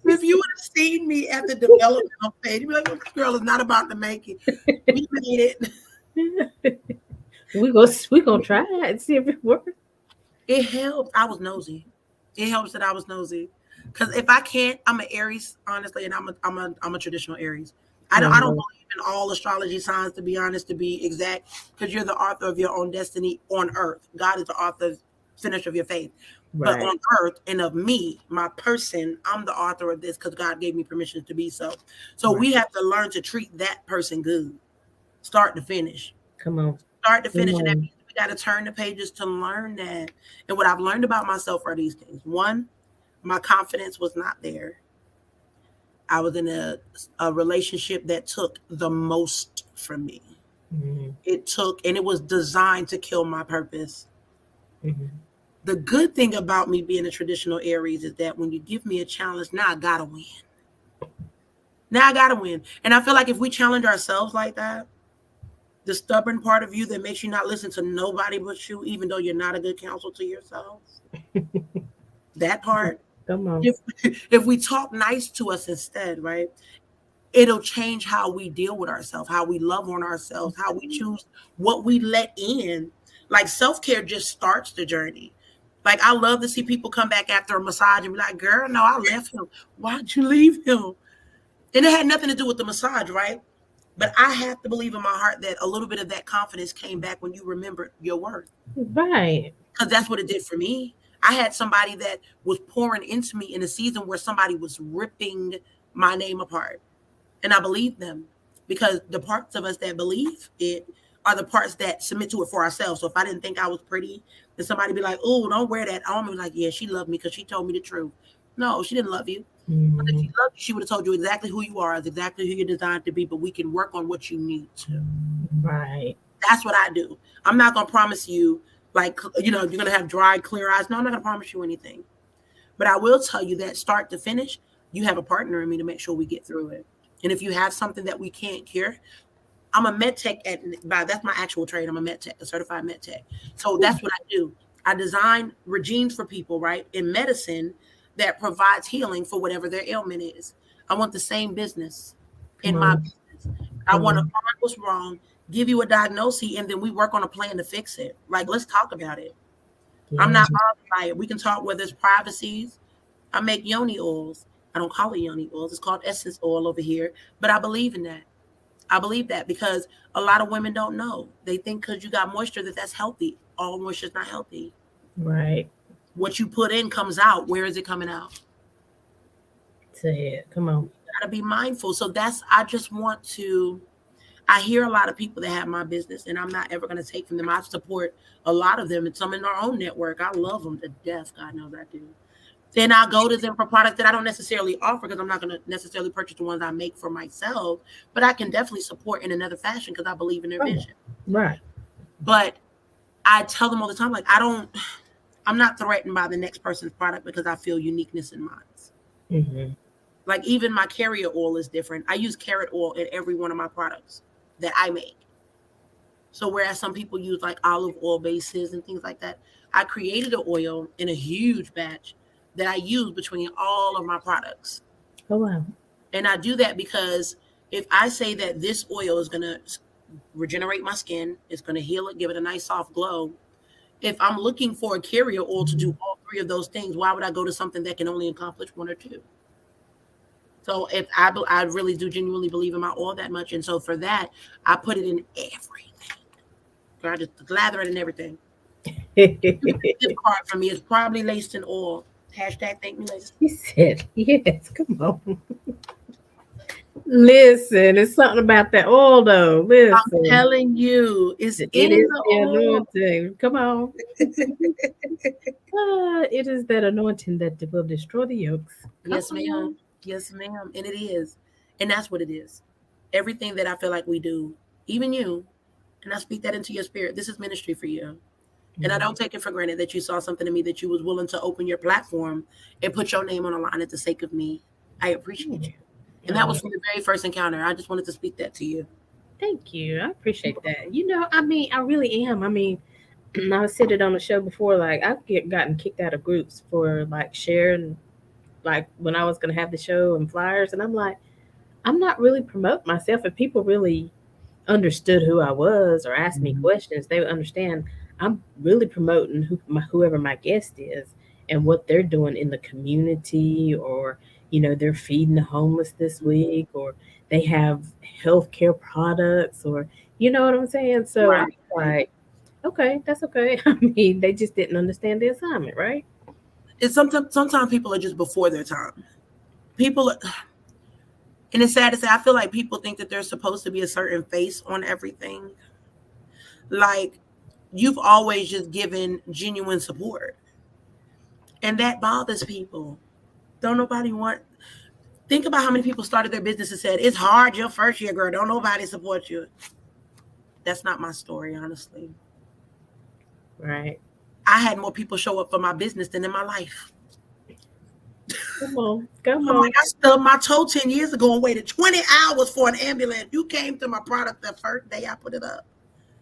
Speaker 2: If you would have seen me at the developmental phase, you'd be like, "Oh, this girl is not about to make it." We made it.
Speaker 1: We gonna try it and see if it works.
Speaker 2: It helped. I was nosy. It helps that I was nosy. Because if I can't, I'm an Aries, honestly, and I'm a traditional Aries. I don't
Speaker 1: No,
Speaker 2: believe in all astrology signs, to be honest, to be exact, because you're the author of your own destiny on earth. God is the author, finisher of your faith. But
Speaker 1: right,
Speaker 2: on earth and of me, my person, I'm the author of this because God gave me permission to be so. So
Speaker 1: right.
Speaker 2: we have to learn to treat that person good, start to finish.
Speaker 1: Come on,
Speaker 2: Start to
Speaker 1: come
Speaker 2: finish, and that
Speaker 1: on.
Speaker 2: means we got to turn the pages to learn that. And what I've learned about myself are these things. One, my confidence was not there. I was in a relationship that took the most from me.
Speaker 1: Hmm.
Speaker 2: It took, and it was designed to kill my purpose.
Speaker 1: Hmm.
Speaker 2: The good thing about me being a traditional Aries is that when you give me a challenge, now I gotta win. Now I gotta win. And I feel like if we challenge ourselves like that, the stubborn part of you that makes you not listen to nobody but you, even though you're not a good counsel to yourself, that part,
Speaker 1: Come on.
Speaker 2: if, if we talk nice to us instead, right, it'll change how we deal with ourselves, how we love on ourselves, how we choose what we let in. Like self-care just starts the journey. Like I love to see people come back after a massage and be like, girl, no, I left him. Why'd you leave him? And it had nothing to do with the massage, right? But I have to believe in my heart that a little bit of that confidence came back when you remembered your worth.
Speaker 1: Right.
Speaker 2: Because that's what it did for me. I had somebody that was pouring into me in a season where somebody was ripping my name apart. And I believe them because the parts of us that believe it are the parts that submit to it for ourselves. So if I didn't think I was pretty, then somebody be like, "Oh, don't wear that." I'm like, "Yeah, she loved me because she told me the truth." No, she didn't love you. But if she
Speaker 1: Hmm.
Speaker 2: loved you, she would have told you exactly who you are, exactly who you're designed to be. But we can work on what you need to.
Speaker 1: Right.
Speaker 2: That's what I do. I'm not gonna promise you, like, you're gonna have dry, clear eyes. No, I'm not gonna promise you anything. But I will tell you that start to finish, you have a partner in me to make sure we get through it. And if you have something that we can't cure, I'm a med tech that's my actual trade. I'm a med tech, a certified med tech. So that's what I do. I design regimes for people, right, in medicine that provides healing for whatever their ailment is. I want the same business
Speaker 1: Come
Speaker 2: in my
Speaker 1: on.
Speaker 2: business. I
Speaker 1: Come
Speaker 2: want to
Speaker 1: on.
Speaker 2: find what's wrong, give you a diagnosis, and then we work on a plan to fix it. Like, let's talk about it. I'm
Speaker 1: Yeah.
Speaker 2: not bothered by it. We can talk whether it's privacies. I make yoni oils. I don't call it yoni oils. It's called essence oil over here. But I believe in that. I believe that because a lot of women don't know. They think because you got moisture that's healthy. All moisture is not healthy.
Speaker 1: Right.
Speaker 2: What you put in comes out. Where is it coming out?
Speaker 1: Say it. Come on.
Speaker 2: Got to be mindful. So I just want to, I hear a lot of people that have my business and I'm not ever going to take from them. I support a lot of them and some in our own network. I love them to death. God knows I do. Then I'll go to them for products that I don't necessarily offer because I'm not going to necessarily purchase the ones I make for myself, but I can definitely support in another fashion because I believe in their
Speaker 1: Come on.
Speaker 2: vision.
Speaker 1: Right.
Speaker 2: But I tell them all the time, like, I'm not threatened by the next person's product because I feel uniqueness in mine.
Speaker 1: Hmm.
Speaker 2: Like, even my carrier oil is different. I use carrot oil in every one of my products that I make. So, whereas some people use like olive oil bases and things like that, I created an oil in a huge batch that I use between all of my products.
Speaker 1: Oh wow.
Speaker 2: And I do that because if I say that this oil is going to regenerate my skin, it's going to heal it, give it a nice soft glow, if I'm looking for a carrier oil to do all three of those things, why would I go to something that can only accomplish one or two? So if I really do genuinely believe in my oil that much, and so for that, I put it in everything. I just lather it in everything. You get a gift card from me. It's probably laced in oil. Hashtag thank me later.
Speaker 1: She said, "Yes, come on." Listen, it's something about that oil, though.
Speaker 2: I'm
Speaker 1: Listen,
Speaker 2: telling you, it's
Speaker 1: it
Speaker 2: in
Speaker 1: is
Speaker 2: the
Speaker 1: the
Speaker 2: oil.
Speaker 1: anointing. Come on. It is that anointing that will destroy the yokes. Come
Speaker 2: Yes, ma'am.
Speaker 1: on.
Speaker 2: Yes, ma'am. And it is. And that's what it is. Everything that I feel like we do, even you, and I speak that into your spirit, this is ministry for you. And I don't
Speaker 1: Mhm.
Speaker 2: take it for granted that you saw something in me that you was willing to open your platform and put your name on the line at the sake of me. I appreciate you. And that was
Speaker 1: Oh,
Speaker 2: from the very first encounter. I just wanted to speak that to you.
Speaker 1: thank you. I appreciate that. I mean, I really am. I mean, I said it on the show before. Like, I've gotten kicked out of groups for like sharing. like when I was gonna have the show and flyers, and I'm like, I'm not really promoting myself. If people really understood who I was or asked me
Speaker 2: Mhm.
Speaker 1: questions, they would understand I'm really promoting whoever my guest is and what they're doing in the community, or they're feeding the homeless this week, or they have healthcare products, or you know what I'm saying. So I'm
Speaker 2: Right.
Speaker 1: like, okay, that's okay. I mean, they just didn't understand the assignment, right?
Speaker 2: It's sometimes people are just before their time. People, and it's sad to say, I feel like people think that there's supposed to be a certain face on everything. Like, you've always just given genuine support, and that bothers people. Don't nobody want. Think about how many people started their business and said, "It's hard your first year, girl. Don't nobody support you." That's not my story, honestly.
Speaker 1: Right.
Speaker 2: I had more people show up for my business than in my life.
Speaker 1: Come on, come
Speaker 2: I'm like,
Speaker 1: on.
Speaker 2: I stubbed my toe 10 years ago and waited 20 hours for an ambulance. You came to my product the first day I put it up.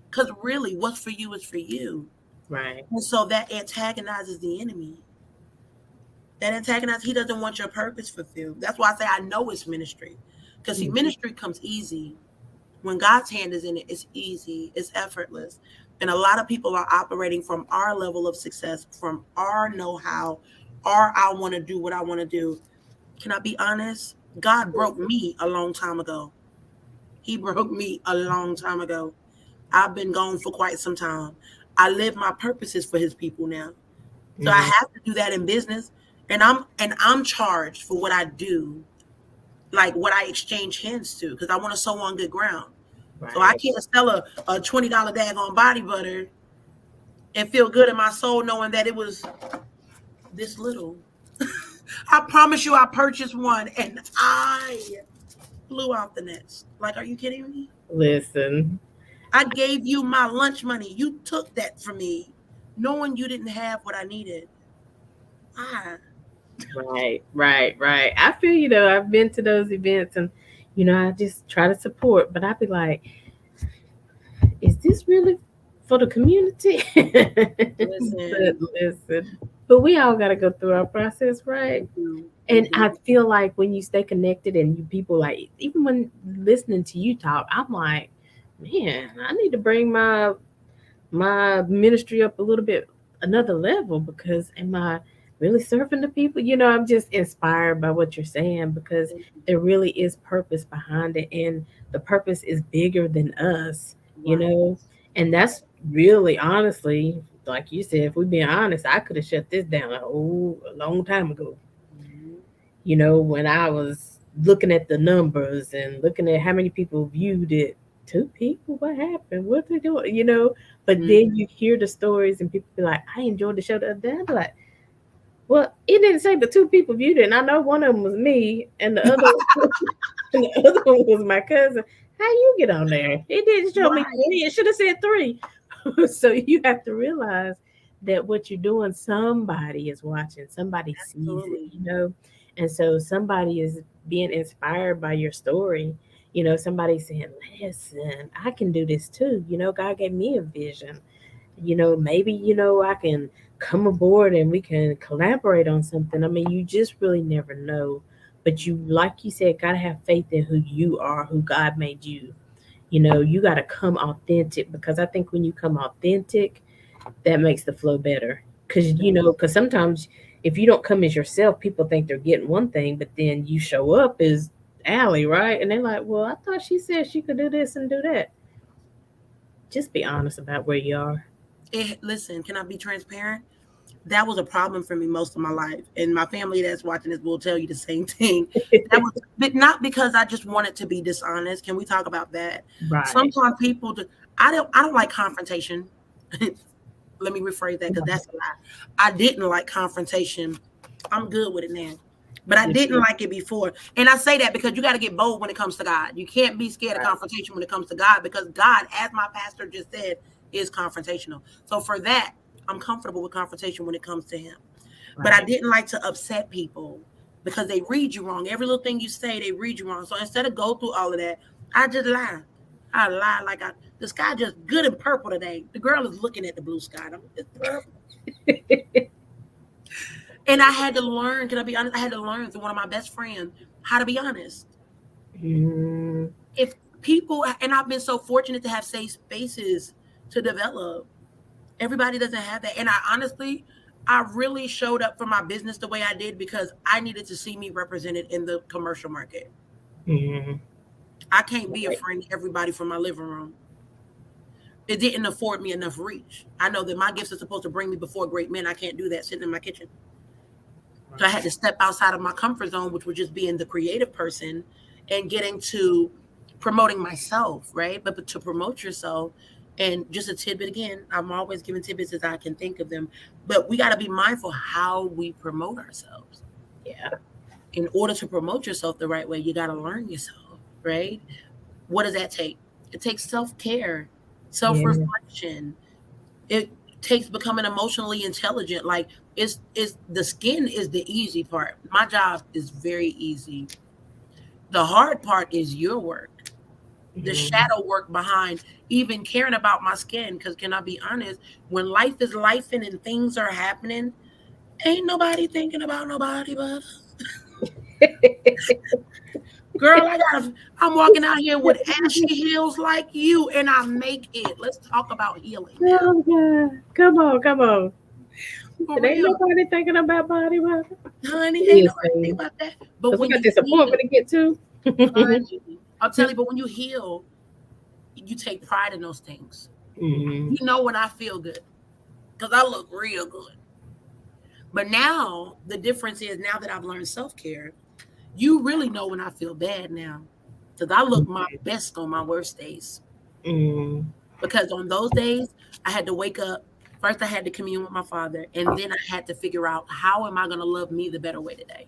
Speaker 2: Because really, what's for you is for you.
Speaker 1: Right.
Speaker 2: And so that antagonizes the enemy. That antagonizes, he doesn't want your purpose fulfilled. That's why I say I know it's ministry. Because see,
Speaker 1: Mhm.
Speaker 2: ministry comes easy. When God's hand is in it, it's easy, it's effortless. And a lot of people are operating from our level of success, from our know how, our I want to do what I want to do. Can I be honest? God broke me a long time ago. He broke me a long time ago. I've been gone for quite some time. I live my purposes for his people now. So I
Speaker 1: Mhm.
Speaker 2: have to do that in business. And I'm charged for what I do, like what I exchange hands to, because I want to sow on good ground. So I
Speaker 1: Right.
Speaker 2: can't sell a $20 daggone body butter and feel good in my soul knowing that it was this little. I promise you I purchased one and I flew out the nest. Like, are you kidding me?
Speaker 1: Listen.
Speaker 2: I gave you my lunch money. You took that from me, knowing you didn't have what I needed. Ah,
Speaker 1: Right, right, right. I feel I've been to those events, and I just try to support, but I'd be like, is this really for the community? But
Speaker 2: listen,
Speaker 1: listen, but we all got to go through our process, right?
Speaker 2: we do, we
Speaker 1: And
Speaker 2: do.
Speaker 1: I feel like when you stay connected and you people, like, even when listening to you talk, I'm like, man, I need to bring my ministry up a little bit, another level, because am I really serving the people? I'm just inspired by what you're saying, because there really is purpose behind it, and the purpose is bigger than us, you
Speaker 2: Right.
Speaker 1: know. And that's really, honestly, like you said, if we're being honest, I could have shut this down a long time ago,
Speaker 2: Mhm.
Speaker 1: when I was looking at the numbers and looking at how many people viewed it. Two people, what happened? What they doing? But then you hear the stories and people be like, I enjoyed the show the other day. I'm like, well, it didn't say but two people viewed it, and I know one of them was me, and the other and the other one was my cousin. How you get on there? It didn't show me
Speaker 2: Right.
Speaker 1: 20. It should have said three. So you have to realize that what you're doing, somebody is watching, somebody sees it,
Speaker 2: Absolutely.
Speaker 1: and so somebody is being inspired by your story. Somebody saying, listen, I can do this too. God gave me a vision. Maybe, I can come aboard and we can collaborate on something. I mean, you just really never know. But you, like you said, got to have faith in who you are, who God made you. You got to come authentic, because I think when you come authentic, that makes the flow better. Because sometimes if you don't come as yourself, people think they're getting one thing, but then you show up as Aly, right? And they're like, well, I thought she said she could do this and do that. Just be honest about where you are.
Speaker 2: Listen, can I be transparent? That was a problem for me most of my life. And my family that's watching this will tell you the same thing. That was, but not because I just wanted to be dishonest. Can we talk about that?
Speaker 1: Right.
Speaker 2: Sometimes people do, I don't like confrontation. Let me rephrase that because that's a lie. I didn't like confrontation. I'm good with it now. But I didn't like it before. And I say that because you got to get bold when it comes to God. You can't be scared of
Speaker 1: Right.
Speaker 2: confrontation when it comes to God, because God, as my pastor just said, is confrontational. So for that, I'm comfortable with confrontation when it comes to him. But I
Speaker 1: Right.
Speaker 2: didn't like to upset people because they read you wrong. Every little thing you say, they read you wrong. So instead of go through all of that, I just lie. I lie like the sky just good and purple today. The girl is looking at the blue sky. It's purple. And I had to learn, can I be honest? I had to learn through one of my best friends how to be honest.
Speaker 1: Mm,
Speaker 2: If people, and I've been so fortunate to have safe spaces to develop. Everybody doesn't have that. And I honestly, I really showed up for my business the way I did because I needed to see me represented in the commercial market.
Speaker 1: mm,
Speaker 2: I can't be a
Speaker 1: right.
Speaker 2: friend to everybody from my living room. It didn't afford me enough reach. I know that my gifts are supposed to bring me before great men. I can't do that sitting in my kitchen. So I had to step outside of my comfort zone, which was just being the creative person and getting to promoting myself, right? But to promote yourself, and just a tidbit again, I'm always giving tidbits as I can think of them. But we got to be mindful how we promote ourselves.
Speaker 1: Yeah.
Speaker 2: In order to promote yourself the right way, you got to learn yourself, right? What does that take? It takes self care, self
Speaker 1: Yeah.
Speaker 2: reflection. It takes becoming emotionally intelligent. Like it's the skin is the easy part. My job is very easy. The hard part is your work, the
Speaker 1: Mm,
Speaker 2: shadow work behind even caring about my skin. Because can I be honest, when life is lifing and things are happening, ain't nobody thinking about nobody but girl. I'm walking out here with ashy heels like you, and I make it. Let's talk about healing now,
Speaker 1: oh God. Come on, come on.
Speaker 2: for
Speaker 1: It ain't
Speaker 2: real,
Speaker 1: nobody thinking about body butter.
Speaker 2: honey. Ain't nobody think
Speaker 1: Listen,
Speaker 2: about that. But
Speaker 1: because we
Speaker 2: when
Speaker 1: got
Speaker 2: you
Speaker 1: this
Speaker 2: heal,
Speaker 1: appointment to get to.
Speaker 2: honey, I'll tell you. But when you heal, you take pride in those things.
Speaker 1: Mm,
Speaker 2: You know when I feel good because I look real good. But now the difference is now that I've learned self care, you really know when I feel bad now because I look my best on my worst days.
Speaker 1: mm,
Speaker 2: Because on those days, I had to wake up. First, I had to commune with my father, and then I had to figure out how am I going to love me the better way today.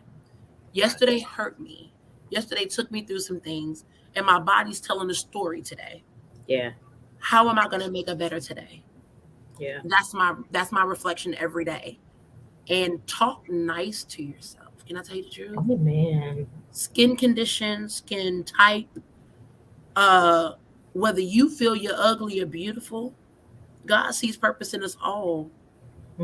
Speaker 2: Yesterday hurt me. Yesterday took me through some things, and my body's telling a story today.
Speaker 1: yeah,
Speaker 2: How am I going to make a better today?
Speaker 1: yeah.
Speaker 2: That's my reflection every day. And talk nice to yourself. Can I tell you the truth?
Speaker 1: Oh man.
Speaker 2: Skin condition, skin type, uh, whether you feel you're ugly or beautiful, God sees purpose in us all.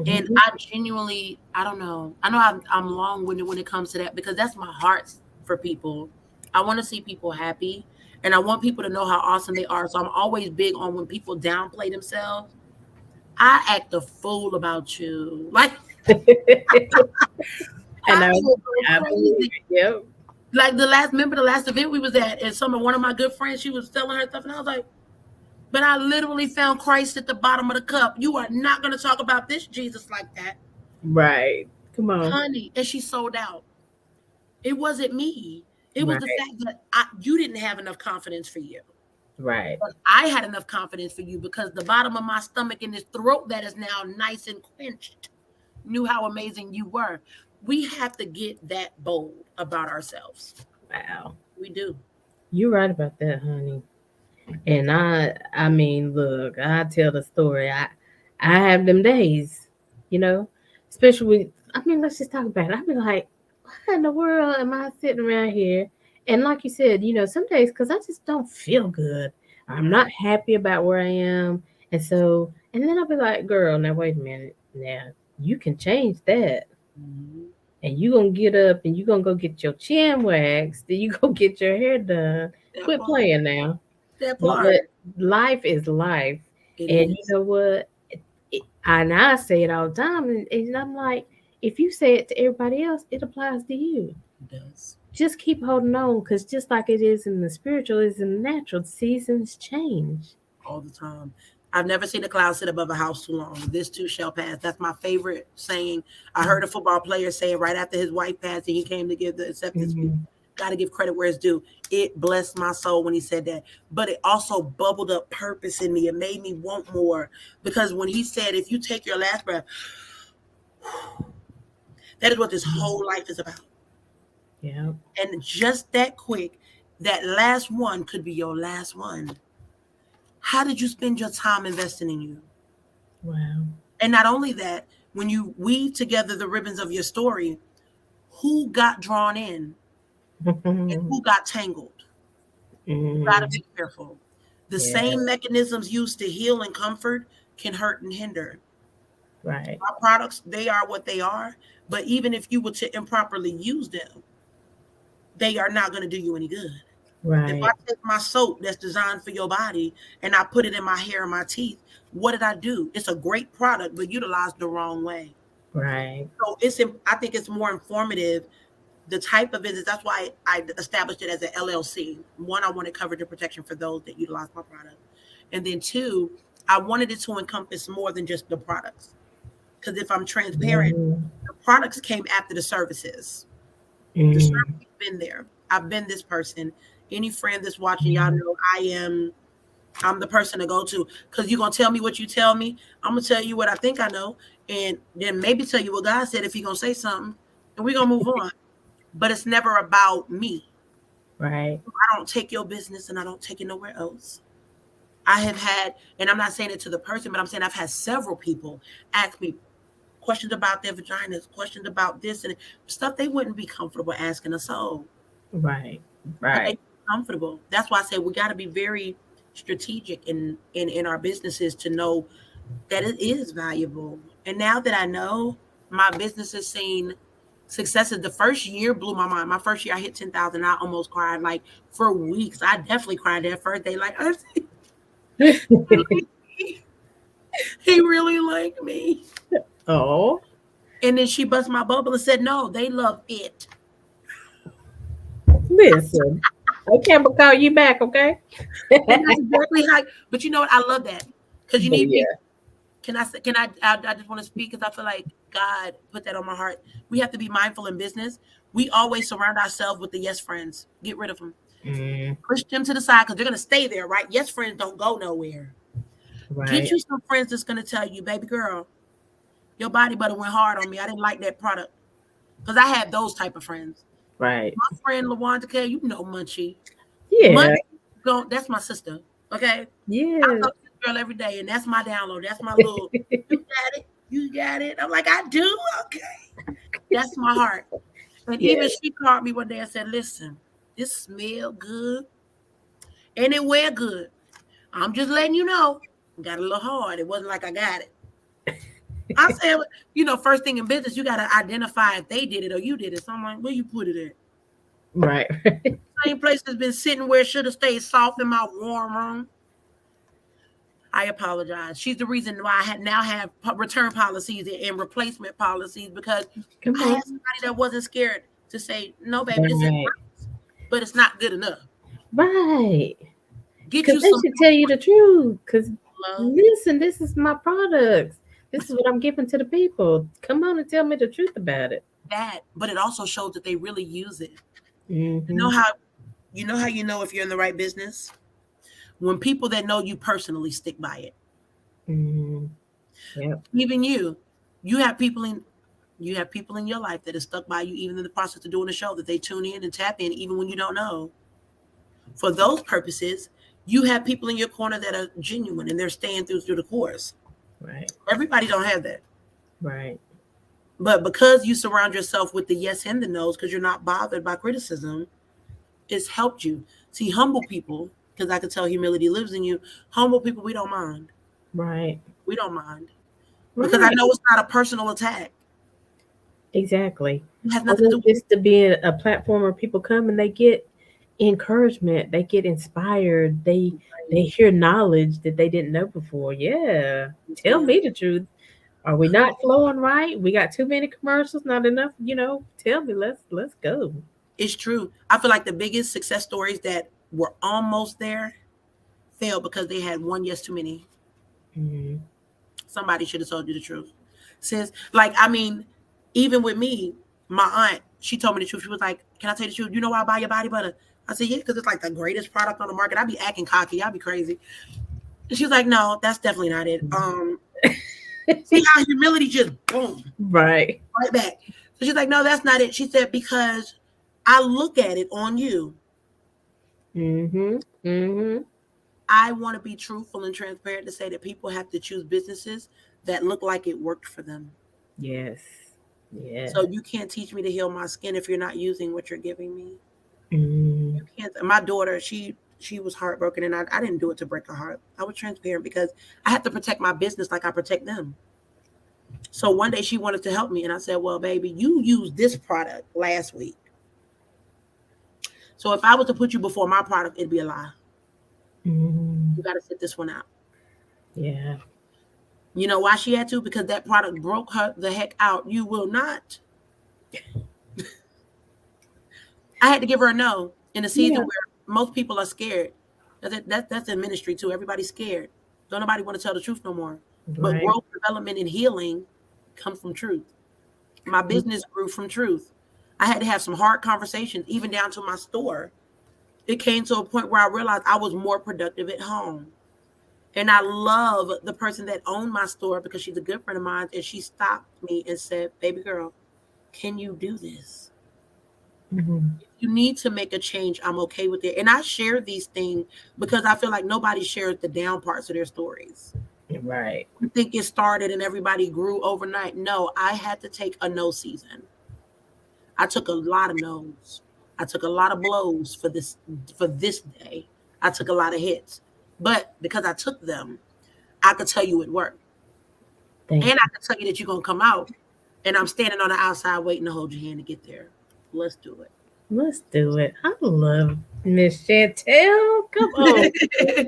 Speaker 2: And
Speaker 1: Mm-hmm.
Speaker 2: I genuinely, I don't know. I know I'm long winded when it comes to that because that's my heart for people. I want to see people happy and I want people to know how awesome they are. So I'm always big on when people downplay themselves. I act a fool about you. Like,
Speaker 1: I
Speaker 2: I
Speaker 1: know.
Speaker 2: will go
Speaker 1: I believe
Speaker 2: crazy.
Speaker 1: it. Yep.
Speaker 2: Like the last event we was at, and one of my good friends, she was telling her stuff, and I was like, but I literally found Christ at the bottom of the cup. You are not going to talk about this Jesus like that,
Speaker 1: Right. Come on.
Speaker 2: honey. And she sold out. It wasn't me. It was
Speaker 1: Right.
Speaker 2: the fact that you didn't have enough confidence for you.
Speaker 1: Right.
Speaker 2: But I had enough confidence for you because the bottom of my stomach and this throat that is now nice and quenched knew how amazing you were. We have to get that bold about ourselves.
Speaker 1: Wow.
Speaker 2: We do.
Speaker 1: You're right about that, honey. And I mean, look, I tell the story. I have them days, you know, especially with, I mean, let's just talk about it. I be like, why in the world am I sitting around here? And like you said, some days, because I just don't feel good. I'm not
Speaker 2: Right.
Speaker 1: happy about where I am. And so, and then I'll be like, girl, now wait a minute. Now, you can change that.
Speaker 2: Mhm.
Speaker 1: And you gonna get up and you gonna go get your chin waxed. Then you go get your hair done.
Speaker 2: That
Speaker 1: Quit
Speaker 2: part.
Speaker 1: playing now.
Speaker 2: That
Speaker 1: But
Speaker 2: part.
Speaker 1: life is life.
Speaker 2: It
Speaker 1: And you
Speaker 2: is.
Speaker 1: know what? And I say it all the time. And I'm like, if you say it to everybody else, it applies to you.
Speaker 2: It does.
Speaker 1: Just keep holding on because just like it is in the spiritual, it's in the natural. Seasons change.
Speaker 2: All the time. I've never seen a cloud sit above a house too long. This too shall pass. That's my favorite saying. I heard a football player say it right after his wife passed and he came to give the acceptance speech.
Speaker 1: Mm-hmm.
Speaker 2: Got to give credit where it's due. It blessed my soul when he said that. But it also bubbled up purpose in me. It made me want more. Because when he said, if you take your last breath, that is what this whole life is about.
Speaker 1: Yeah.
Speaker 2: And just that quick, that last one could be your last one. How did you spend your time investing in you?
Speaker 1: Wow.
Speaker 2: And not only that, when you weave together the ribbons of your story, who got drawn in and who got tangled? You got to
Speaker 1: Mm,
Speaker 2: be careful. The
Speaker 1: yeah.
Speaker 2: same mechanisms used to heal and comfort can hurt and hinder.
Speaker 1: Right.
Speaker 2: My products, they are what they are. But even if you were to improperly use them, they are not going to do you any good. If I
Speaker 1: Right.
Speaker 2: take my soap that's designed for your body and I put it in my hair and my teeth, what did I do? It's a great product, but utilized the wrong way.
Speaker 1: Right.
Speaker 2: So I think it's more informative. The type of business, that's why I established it as an LLC. One, I wanted coverage and protection for those that utilize my product. And then two, I wanted it to encompass more than just the products. Because if I'm transparent,
Speaker 1: Mm-hmm.
Speaker 2: the products came after the services. The
Speaker 1: Mm-hmm.
Speaker 2: service has been there. I've been this person. Any friend that's watching, y'all know I'm the person to go to. Because you're gonna tell me what you tell me. I'm gonna tell you what I think I know, and then maybe tell you what God said if He gonna say something, and we're gonna move on. But it's never about me.
Speaker 1: Right.
Speaker 2: I don't take your business and I don't take it nowhere else. I have had, and I'm not saying it to the person, but I'm saying I've had several people ask me questions about their vaginas, questions about this and stuff they wouldn't be comfortable asking a soul.
Speaker 1: Right.
Speaker 2: But they
Speaker 1: Right.
Speaker 2: comfortable. That's why I say we got to be very strategic in our businesses to know that it is valuable. And now that I know, my business has seen successes. The first year blew my mind. My first year, I hit 10,000. I almost cried like for weeks. I definitely cried that first day. Like, he really liked me.
Speaker 1: Oh,
Speaker 2: And then she bust my bubble and said, "No, they love it."
Speaker 1: listen. Okay, I'm gonna call you back, okay?
Speaker 2: And that's exactly how. But you know what? I love that because you
Speaker 1: But
Speaker 2: need people.
Speaker 1: yeah.
Speaker 2: Can I say? Can I just want to speak because I feel like God put that on my heart. We have to be mindful in business. We always surround ourselves with the yes friends. Get rid of them.
Speaker 1: Mm,
Speaker 2: Push them to the side because they're gonna stay there, right? Yes friends don't go nowhere. Get
Speaker 1: right.
Speaker 2: you some friends that's gonna tell you, baby girl, your body butter went hard on me. I didn't like that product because I had those type of friends.
Speaker 1: Right.
Speaker 2: My friend LaWanda K, you know Munchie.
Speaker 1: Yeah.
Speaker 2: Munchie, that's my sister. Okay, I
Speaker 1: Yeah.
Speaker 2: talk to this girl every day, and that's my download. That's my little. You got it. You got it. I'm like, I do. Okay, that's my heart. And
Speaker 1: Yeah.
Speaker 2: even she called me one day and said, "Listen, this smell good and it wear good. I'm just letting you know. Got a little hard. It wasn't like I got it." I said, first thing in business, you got to identify if they did it or you did it. So I'm like, where you put it at?
Speaker 1: Right.
Speaker 2: Same place has been sitting where it should have stayed soft in my warm room. I apologize. She's the reason why now have return policies and replacement policies because
Speaker 1: Come
Speaker 2: I had
Speaker 1: on.
Speaker 2: somebody that wasn't scared to say, no, baby, this is
Speaker 1: Right.
Speaker 2: nice, but it's not good enough.
Speaker 1: Right.
Speaker 2: Get
Speaker 1: Because
Speaker 2: you
Speaker 1: they
Speaker 2: some
Speaker 1: should tell you the truth. Because
Speaker 2: love,
Speaker 1: listen, this is my products. This is what I'm giving to the people. Come on and tell me the truth about it.
Speaker 2: that, but it also shows that they really use it. You
Speaker 1: Mm-hmm.
Speaker 2: know how you know if you're in the right business? When people that know you personally stick by it.
Speaker 1: Mm-hmm. Yep.
Speaker 2: Even you have people in your life that are stuck by you even in the process of doing the show that they tune in and tap in even when you don't know. For those purposes, you have people in your corner that are genuine and they're staying through the course.
Speaker 1: Right.
Speaker 2: Everybody don't have that.
Speaker 1: Right.
Speaker 2: But because you surround yourself with the yes and the no's, because you're not bothered by criticism, it's helped you. See, humble people, because I can tell humility lives in you, humble people, we don't mind.
Speaker 1: Right.
Speaker 2: We don't mind. Because I
Speaker 1: Right.
Speaker 2: know it's not a personal attack.
Speaker 1: Exactly.
Speaker 2: It has
Speaker 1: I
Speaker 2: nothing to do
Speaker 1: want
Speaker 2: with
Speaker 1: this to be a platform where people come and they get encouragement, they get inspired, they hear knowledge that they didn't know before. Yeah.
Speaker 2: yes,
Speaker 1: Tell
Speaker 2: ma'am.
Speaker 1: me the truth. Are we not flowing right? We got too many commercials, not enough, tell me, let's go.
Speaker 2: It's true. I feel like the biggest success stories that were almost there failed because they had one yes too many.
Speaker 1: Mm-hmm.
Speaker 2: Somebody should have told you the truth. Since, like, I mean, even with me, my aunt, she told me the truth. She was like, "Can I tell you the truth? You know why I buy your body butter?" I said, "Yeah, because it's like the greatest product on the market." I be acting cocky. I be crazy. And she was like, "No, that's definitely not it." See how humility just boom
Speaker 1: Right.
Speaker 2: right back. So she's like, "No, that's not it." She said, "Because I look at it on you.
Speaker 1: Mm-hmm. Mm-hmm.
Speaker 2: I want to be truthful and transparent to say that people have to choose businesses that look like it worked for them.
Speaker 1: Yes. Yes.
Speaker 2: So you can't teach me to heal my skin if you're not using what you're giving me.
Speaker 1: Mm,
Speaker 2: You can't. My daughter, she was heartbroken, and I didn't do it to break her heart. I was transparent because I have to protect my business like I protect them. So one day she wanted to help me, and I said, "Well, baby, you used this product last week. So if I was to put you before my product, it'd be a lie. You
Speaker 1: Mm,
Speaker 2: got to sit this one out."
Speaker 1: yeah.
Speaker 2: You know why she had to? Because that product broke her the heck out. You will not. I had to give her a no in a season
Speaker 1: Yeah.
Speaker 2: where most people are scared. That's in ministry too. Everybody's scared. Don't nobody want to tell the truth no more. But
Speaker 1: Right.
Speaker 2: growth, development, and healing comes from truth. My business grew from truth. I had to have some hard conversations, even down to my store. It came to a point where I realized I was more productive at home. And I love the person that owned my store because she's a good friend of mine. And she stopped me and said, "Baby girl, can you do this?
Speaker 1: Mm-hmm.
Speaker 2: You need to make a change. I'm okay with it." And I share these things because I feel like nobody shares the down parts of their stories.
Speaker 1: Right.
Speaker 2: I think it started and everybody grew overnight. No, I had to take a no season. I took a lot of no's. I took a lot of blows for this day. I took a lot of hits. But because I took them, I could tell you it worked. And
Speaker 1: Thank
Speaker 2: I
Speaker 1: you.
Speaker 2: could tell you that you're gonna come out. And I'm standing on the outside waiting to hold your hand to get there. Let's do
Speaker 1: Let's do it. I love Miss Chantel. Come on.
Speaker 2: it.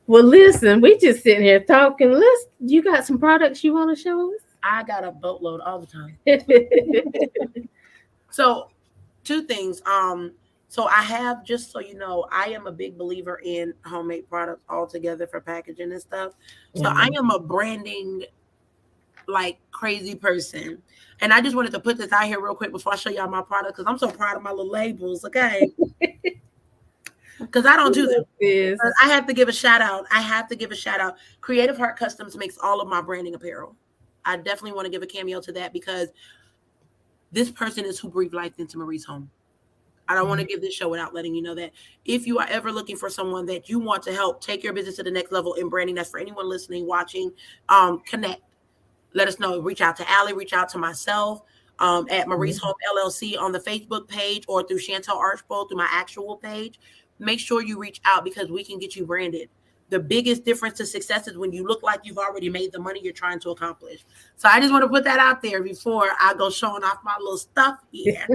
Speaker 1: Well, listen, we just sitting here talking. You got some products you want to show
Speaker 2: I got a boatload all the time.
Speaker 1: us?
Speaker 2: So two things. So I have, just so you know, I am a big believer in homemade products altogether for packaging and stuff. So I
Speaker 1: Mhm.
Speaker 2: am a branding like crazy person. And I just wanted to put this out here real quick before I show y'all my product because I'm so proud of my little labels, okay? Because I don't do them.
Speaker 1: Look this.
Speaker 2: I have to give a shout out. I have to give a shout out. Creative Heart Customs makes all of my branding apparel. I definitely want to give a cameo to that because this person is who breathed life into Marie's home. I don't want to give this show without letting you know that if you are ever looking for someone that you want to help take your business to the next level in branding, that's for anyone listening, watching, connect. Let us know. Reach out to Aly, reach out to myself at Marie's Home LLC on the Facebook page or through Chantel Archbold through my actual page. Make sure you reach out because we can get you branded. The biggest difference to success is when you look like you've already made the money you're trying to accomplish. So I just want to put that out there before I go showing off my little stuff here.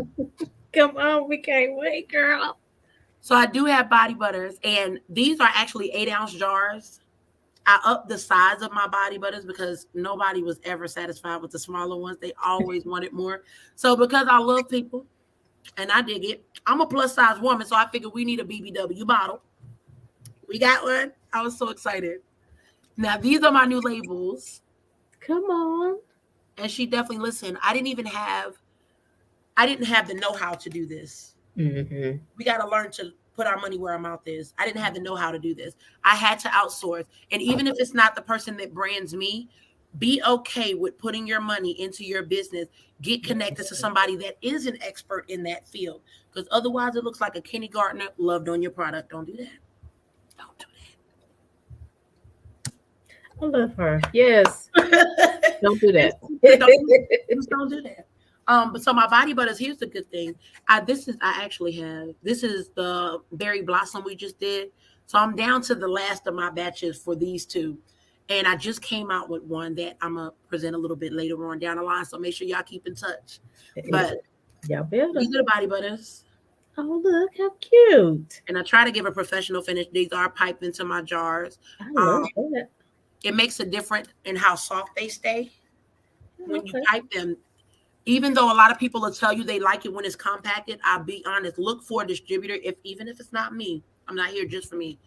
Speaker 1: Come on, we can't wait, girl.
Speaker 2: So I do have body butters, and these are actually 8-ounce jars. I upped the size of my body butters because nobody was ever satisfied with the smaller ones. They always wanted more. So because I love people and I dig it, I'm a plus size woman, so I figured we need a BBW bottle. We got one. I was so excited. Now these are my new labels,
Speaker 1: Come on.
Speaker 2: and she definitely listened. I didn't have the know-how to do this.
Speaker 1: Mm-hmm.
Speaker 2: We got to learn to put our money where our mouth is. I didn't have the know-how to do this. I had to outsource. And even if it's not the person that brands me, be okay with putting your money into your business. Get connected to somebody that is an expert in that field. Because otherwise it looks like a kindergartner loved on your product. Don't do that. Don't
Speaker 1: I love her. Yes.
Speaker 2: do that.
Speaker 1: Don't do that.
Speaker 2: Just don't do that. But so my body butters, here's the good thing. This is the berry blossom we just did. So I'm down to the last of my batches for these two. And I just came out with one that I'm gonna present a little bit later on down the line. So make sure y'all keep in touch. But
Speaker 1: Y'all better.
Speaker 2: these are the body butters.
Speaker 1: Oh, look how cute.
Speaker 2: And I try to give a professional finish. These are piped into my jars.
Speaker 1: I
Speaker 2: Um,
Speaker 1: love that.
Speaker 2: it makes a difference in how soft they stay when you
Speaker 1: Okay.
Speaker 2: pipe them. Even though a lot of people will tell you they like it when it's compacted, I'll be honest. Look for a distributor. Even if it's not me, I'm not here just for me.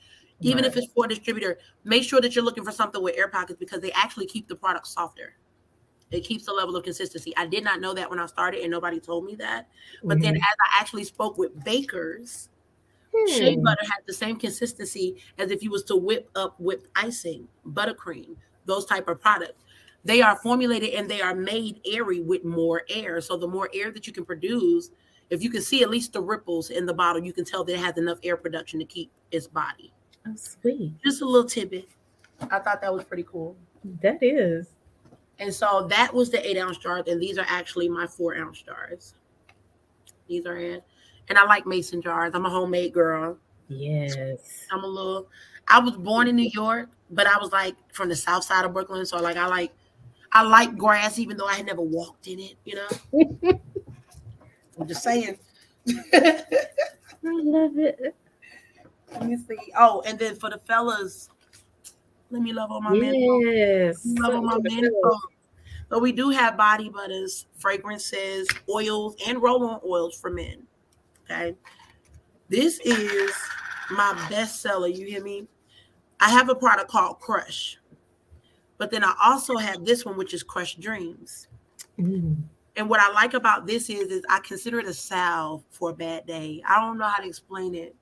Speaker 2: Even
Speaker 1: Right.
Speaker 2: if it's for a distributor, make sure that you're looking for something with air pockets because they actually keep the product softer. It keeps the level of consistency. I did not know that when I started, and nobody told me that. But then,
Speaker 1: Mhm.
Speaker 2: as I actually spoke with bakers, shea
Speaker 1: Hmm.
Speaker 2: butter has the same consistency as if you was to whip up whipped icing, buttercream, those type of products. They are formulated and they are made airy with more air. So the more air that you can produce, if you can see at least the ripples in the bottle, you can tell that it has enough air production to keep its body.
Speaker 1: Oh, sweet.
Speaker 2: Just a little tidbit. I thought that was pretty cool.
Speaker 1: That is.
Speaker 2: And so that was the 8-ounce jars, and these are actually my 4-ounce jars. These are it. And I like mason jars. I'm a homemade girl.
Speaker 1: Yes.
Speaker 2: I'm a little. I was born in New York, but I was like from the south side of Brooklyn, so like I like grass, even though I had never walked in it. I'm just saying. Let
Speaker 1: I love it.
Speaker 2: me see. Oh, and then for the fellas, let me love on my men.
Speaker 1: Yes.
Speaker 2: Let me love on
Speaker 1: Something
Speaker 2: my
Speaker 1: for the
Speaker 2: men.
Speaker 1: fellas.
Speaker 2: So we do have body butters, fragrances, oils, and roll-on oils for men. Okay, this is my best seller. You hear me? I have a product called Crush, but then I also have this one, which is Crush Dreams.
Speaker 1: Mm.
Speaker 2: And what I like about this is I consider it a salve for a bad day. I don't know how to explain it.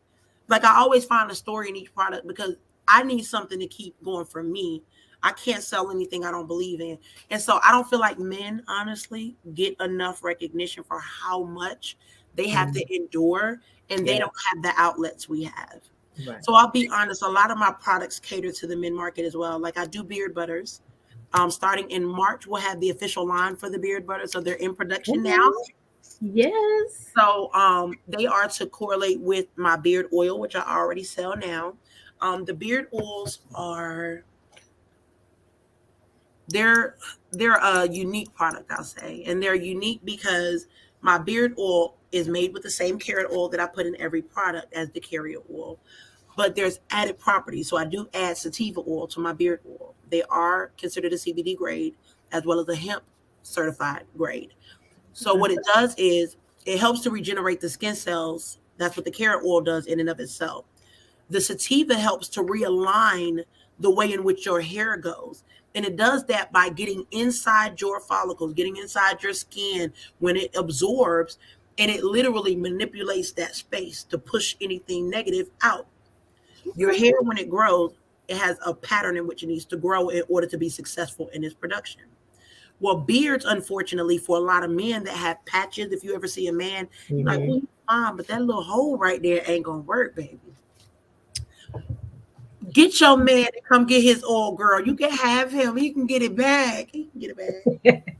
Speaker 2: Like I always find a story in each product because I need something to keep going for me. I can't sell anything I don't believe in. And so I don't feel like men, honestly, get enough recognition for how much they have
Speaker 1: Mm.
Speaker 2: to endure and they
Speaker 1: Yeah.
Speaker 2: don't have the outlets we have.
Speaker 1: Right.
Speaker 2: So I'll be honest, a lot of my products cater to the men market as well. Like I do beard butters. Starting in March, we'll have the official line for the beard butter. So they're in production now.
Speaker 1: Okay. Yes.
Speaker 2: So they are to correlate with my beard oil, which I already sell now. The beard oils are they're they're a unique product, I'll say, and they're unique because my beard oil is made with the same carrot oil that I put in every product as the carrier oil, but there's added properties. So I do add sativa oil to my beard oil. They are considered a CBD grade as well as a hemp certified grade. So
Speaker 1: Okay.
Speaker 2: what it does is it helps to regenerate the skin cells. That's what the carrot oil does in and of itself. The sativa helps to realign the way in which your hair goes. And it does that by getting inside your follicles, getting inside your skin when it absorbs, and it literally manipulates that space to push anything negative out. Your
Speaker 1: Okay.
Speaker 2: hair, when it grows, it has a pattern in which it needs to grow in order to be successful in its production. Well, beards, unfortunately, for a lot of men that have patches, if you ever see a man, you're like,
Speaker 1: Mm-hmm.
Speaker 2: oh, he's fine, but that little hole right there ain't gonna work, baby. Get your man to come get his old girl. You can have him. He can get it back. He can get it back.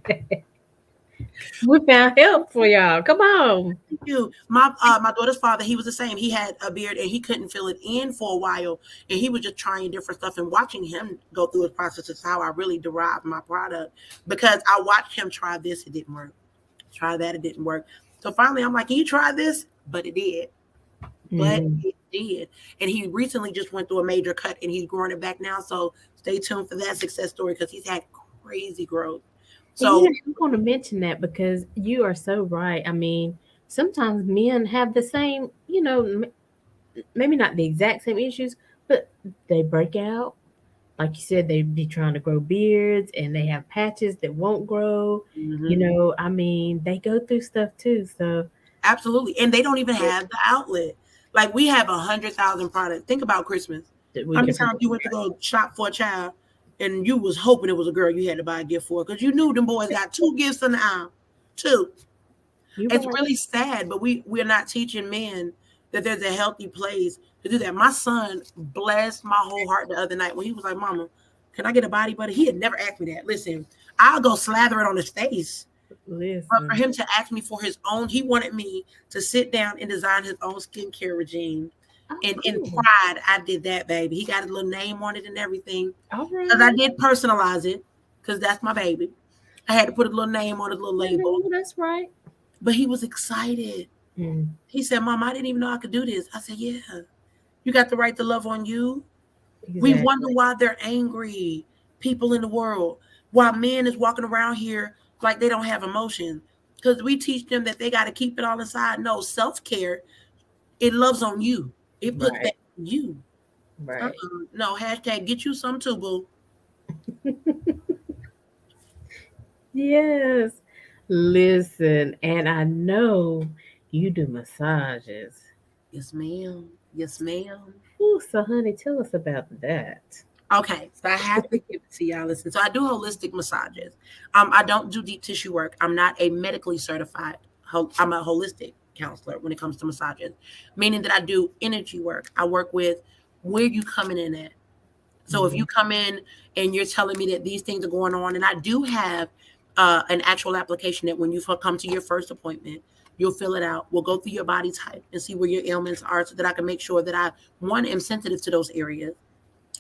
Speaker 1: We found help for y'all. Come on.
Speaker 2: Thank you. My daughter's father, he was the same. He had a beard and he couldn't fill it in for a while, and he was just trying different stuff. And watching him go through his process is how I really derived my product because I watched him try this, it didn't work. Try that, it didn't work. So finally, I'm like, "Can you try this?" But it did. But
Speaker 1: Mm.
Speaker 2: it did. And he recently just went through a major cut and he's growing it back now. So stay tuned for that success story because he's had crazy growth.
Speaker 1: And you know,
Speaker 2: So
Speaker 1: I'm going to mention that because you are so right. I mean, sometimes men have the same, maybe not the exact same issues, but they break out. Like you said, they be trying to grow beards and they have patches that won't grow.
Speaker 2: mhm,
Speaker 1: I mean, they go through stuff too. So
Speaker 2: absolutely. And they don't even have the outlet. Like we have 100,000 products. Think about Christmas.
Speaker 1: that we
Speaker 2: How many
Speaker 1: can
Speaker 2: times you went to go shop for a child and you was hoping it was a girl you had to buy a gift for because you knew them boys got two gifts in the aisle. Two.
Speaker 1: You're
Speaker 2: It's
Speaker 1: right.
Speaker 2: really sad, but we're not teaching men that there's a healthy place to do that. My son blessed my whole heart the other night when he was like, "Mama, can I get a body butter?" He had never asked me that. Listen, I'll go slather it on his face. But for
Speaker 1: Listen.
Speaker 2: him to ask me for his own, he wanted me to sit down and design his own skincare regime.
Speaker 1: Oh,
Speaker 2: And in
Speaker 1: cool.
Speaker 2: pride, I did that, baby. He got a little name on it and everything.
Speaker 1: All
Speaker 2: Because I
Speaker 1: right.
Speaker 2: did personalize it, because that's my baby. I had to put a little name on his little
Speaker 1: I
Speaker 2: label.
Speaker 1: know that's right.
Speaker 2: But he was excited.
Speaker 1: Mm,
Speaker 2: He said, Mom, I didn't even know I could do this. I said, yeah, you got the right to love on you. We wonder
Speaker 1: exactly.
Speaker 2: why they're angry, people in the world, why men is walking around here like they don't have emotion. Because we teach them that they got to keep it all inside. No, self care, it loves on you. It puts
Speaker 1: Right.
Speaker 2: that on you.
Speaker 1: Right.
Speaker 2: No, hashtag get you some too, boo.
Speaker 1: Yes. Listen, and I know you do massages.
Speaker 2: Yes, ma'am. Yes, ma'am.
Speaker 1: Ooh, so honey, tell us about that.
Speaker 2: Okay, so I have to give it to y'all. Listen, so I do holistic massages. I don't do deep tissue work. I'm not a medically certified. I'm a holistic counselor when it comes to massages, meaning that I do energy work. I work with where you coming in at. So if
Speaker 1: Mm-hmm.
Speaker 2: you come in and you're telling me that these things are going on, and I do have an actual application that when you come to your first appointment, you'll fill it out. We'll go through your body type and see where your ailments are, so that I can make sure that I one am sensitive to those areas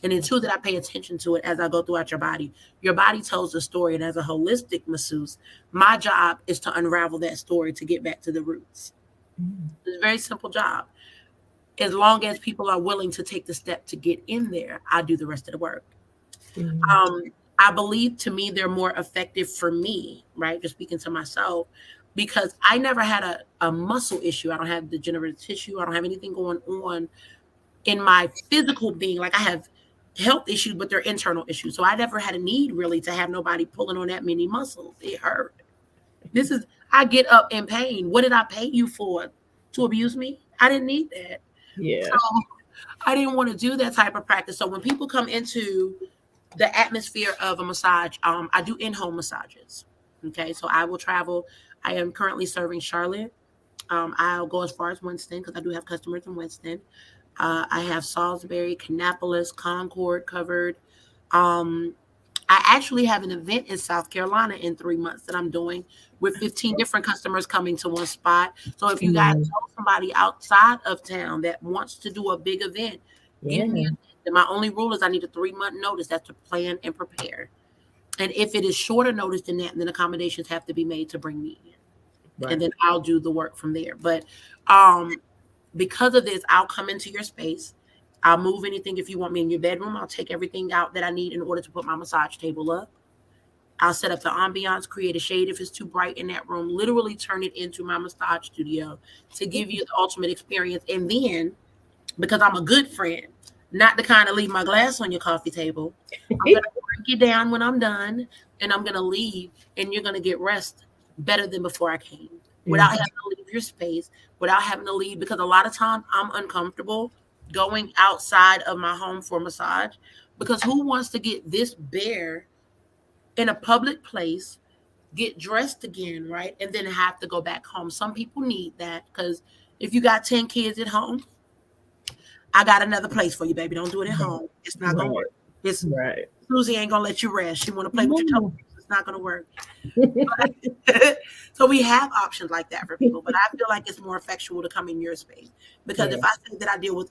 Speaker 2: And then two, that I pay attention to it as I go throughout your body. Your body tells the story, and as a holistic masseuse, my job is to unravel that story to get back to the roots.
Speaker 1: Mm.
Speaker 2: It's a very simple job. As long as people are willing to take the step to get in there, I do the rest of the work.
Speaker 1: Mm.
Speaker 2: Um, I believe, to me, they're more effective for me, right? Just speaking to myself, because I never had a muscle issue. I don't have degenerative tissue. I don't have anything going on in my physical being. Like, I have health issues, but they're internal issues. So I never had a need really to have nobody pulling on that many muscles. It hurt. This is, I get up in pain. What did I pay you for? To abuse me? I didn't need that.
Speaker 1: Yeah.
Speaker 2: So I didn't want to do that type of practice. So when people come into the atmosphere of a massage, I do in-home massages. Okay, so I will travel. I am currently serving Charlotte. I'll go as far as Winston because I do have customers in Winston. I have Salisbury, Kannapolis, Concord covered. Um, I actually have an event in South Carolina in 3 months that I'm doing with 15 different customers coming to one spot. So if you guys
Speaker 1: Mm.
Speaker 2: know somebody outside of town that wants to do a big event, give me
Speaker 1: Yeah.
Speaker 2: a, my only rule is I need a 3 month notice. That's to plan and prepare. And if it is shorter notice than that, then accommodations have to be made to bring me in. And
Speaker 1: Right.
Speaker 2: then I'll do the work from there. But um, because of this, I'll come into your space. I'll move anything if you want me in your bedroom. I'll take everything out that I need in order to put my massage table up. I'll set up the ambiance, create a shade if it's too bright in that room, literally turn it into my massage studio to give you the ultimate experience. And then, because I'm a good friend, not the kind of leave my glass on your coffee table, I'm going to break you down when I'm done and I'm going to leave and you're going to get rest better than before I came without
Speaker 1: Mm.
Speaker 2: having to leave your space, without having to leave. Because a lot of times I'm uncomfortable going outside of my home for a massage because who wants to get this bare in a public place, get dressed again, right? And then have to go back home. Some people need that because if you got 10 kids at home, I got another place for you, baby. Don't do it at home. It's not gonna
Speaker 1: Right.
Speaker 2: work. It's
Speaker 1: Right.
Speaker 2: Susie ain't gonna let you rest. She wanna play with your
Speaker 1: No.
Speaker 2: toes. It's not gonna work. So we have options like that for people, but I feel like it's more effectual to come in your space because if
Speaker 1: Yeah.
Speaker 2: I say that I deal with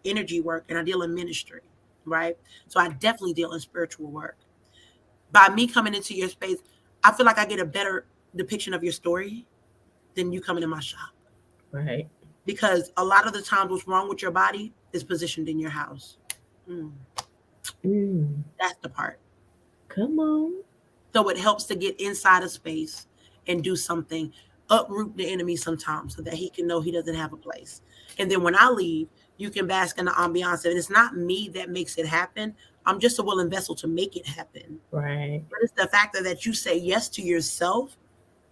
Speaker 2: energy work and I deal in ministry, right? So I definitely deal in spiritual work. By me coming into your space, I feel like I get a better depiction of your story than you coming in my shop
Speaker 1: Right.
Speaker 2: because a lot of the times what's wrong with your body is positioned in your house. Mm,
Speaker 1: Mm.
Speaker 2: that's the part.
Speaker 1: Come on.
Speaker 2: So it helps to get inside a space and do something, uproot the enemy sometimes so that he can know he doesn't have a place. And then when I leave, you can bask in the ambiance. And it's not me that makes it happen. I'm just a willing vessel to make it happen.
Speaker 1: Right.
Speaker 2: But it's the factor that you say yes to yourself,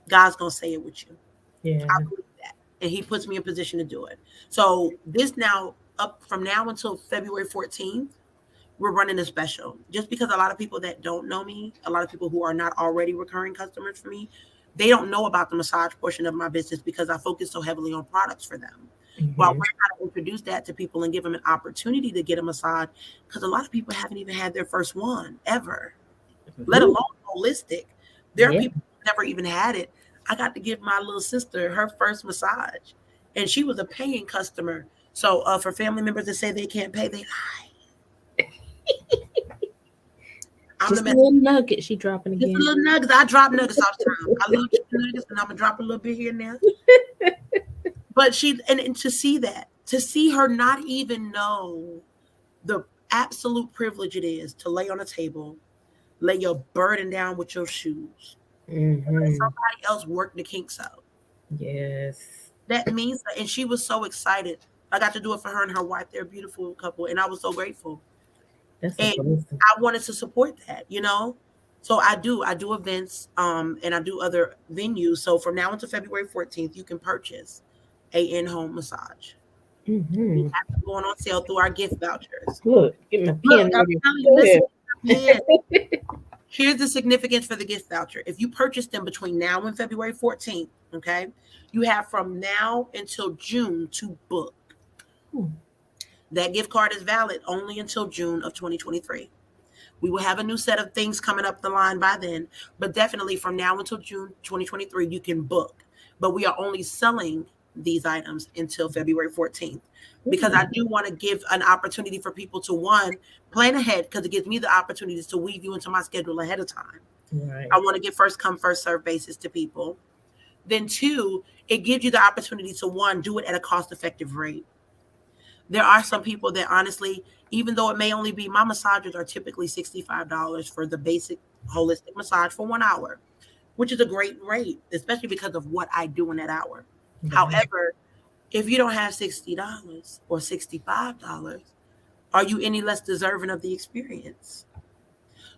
Speaker 2: God's going to say it with you. I
Speaker 1: Yeah.
Speaker 2: believe that. And he puts me in position to do it. So this now, up from now until February 14th, we're running a special just because a lot of people that don't know me, a lot of people who are not already recurring customers for me, they don't know about the massage portion of my business because I focus so heavily on products for them. While
Speaker 1: Hmm.
Speaker 2: we're trying to introduce that to people and give them an opportunity to get a massage, because a lot of people haven't even had their first one ever, let alone
Speaker 1: Ooh.
Speaker 2: holistic. There are
Speaker 1: Yeah.
Speaker 2: people who never even had it. I got to give my little sister her first massage, and she was a paying customer. So for family members that say they can't pay, they lie. I'm the
Speaker 1: Just a
Speaker 2: messenger.
Speaker 1: little nugget she dropping
Speaker 2: Just a
Speaker 1: again.
Speaker 2: little nuggets. I drop nuggets all the time. I love chicken nuggets, and I'm gonna drop a little bit here and there. But she and to see that, to see her not even know the absolute privilege it is to lay on a table, lay your burden down with your shoes, and let
Speaker 1: Hmm.
Speaker 2: somebody else work the kinks out.
Speaker 1: Yes.
Speaker 2: That means, and she was so excited. I got to do it for her and her wife. They're a beautiful couple, and I was so grateful.
Speaker 1: That's a
Speaker 2: And
Speaker 1: blessing.
Speaker 2: I wanted to support that. So I do events, and I do other venues. So from now until February 14th, you can purchase a in-home massage. We
Speaker 1: Hmm.
Speaker 2: have them going on sale through our gift vouchers.
Speaker 1: Look, get my
Speaker 2: Look,
Speaker 1: pen
Speaker 2: I'm
Speaker 1: ready.
Speaker 2: telling you,
Speaker 1: Go
Speaker 2: listen,
Speaker 1: ahead.
Speaker 2: man. Here's the significance for the gift voucher. If you purchase them between now and February 14th, okay, you have from now until June to book.
Speaker 1: Hmm.
Speaker 2: That gift card is valid only until June of 2023. We will have a new set of things coming up the line by then, but definitely from now until June 2023, you can book. But we are only selling these items until February 14th, because I
Speaker 1: Ooh,
Speaker 2: do want to give an opportunity for people to, one, plan ahead, because it gives me the opportunities to weave you into my schedule ahead of time. I
Speaker 1: right.
Speaker 2: want to get first come, first serve basis to people. Then two, it gives you the opportunity to, one, do it at a cost effective rate. There are some people that honestly, even though it may only be, my massages are typically $65 for the basic holistic massage for 1 hour, which is a great rate, especially because of what I do in that hour.
Speaker 1: Right.
Speaker 2: However, if you don't have $60 or $65, are you any less deserving of the experience?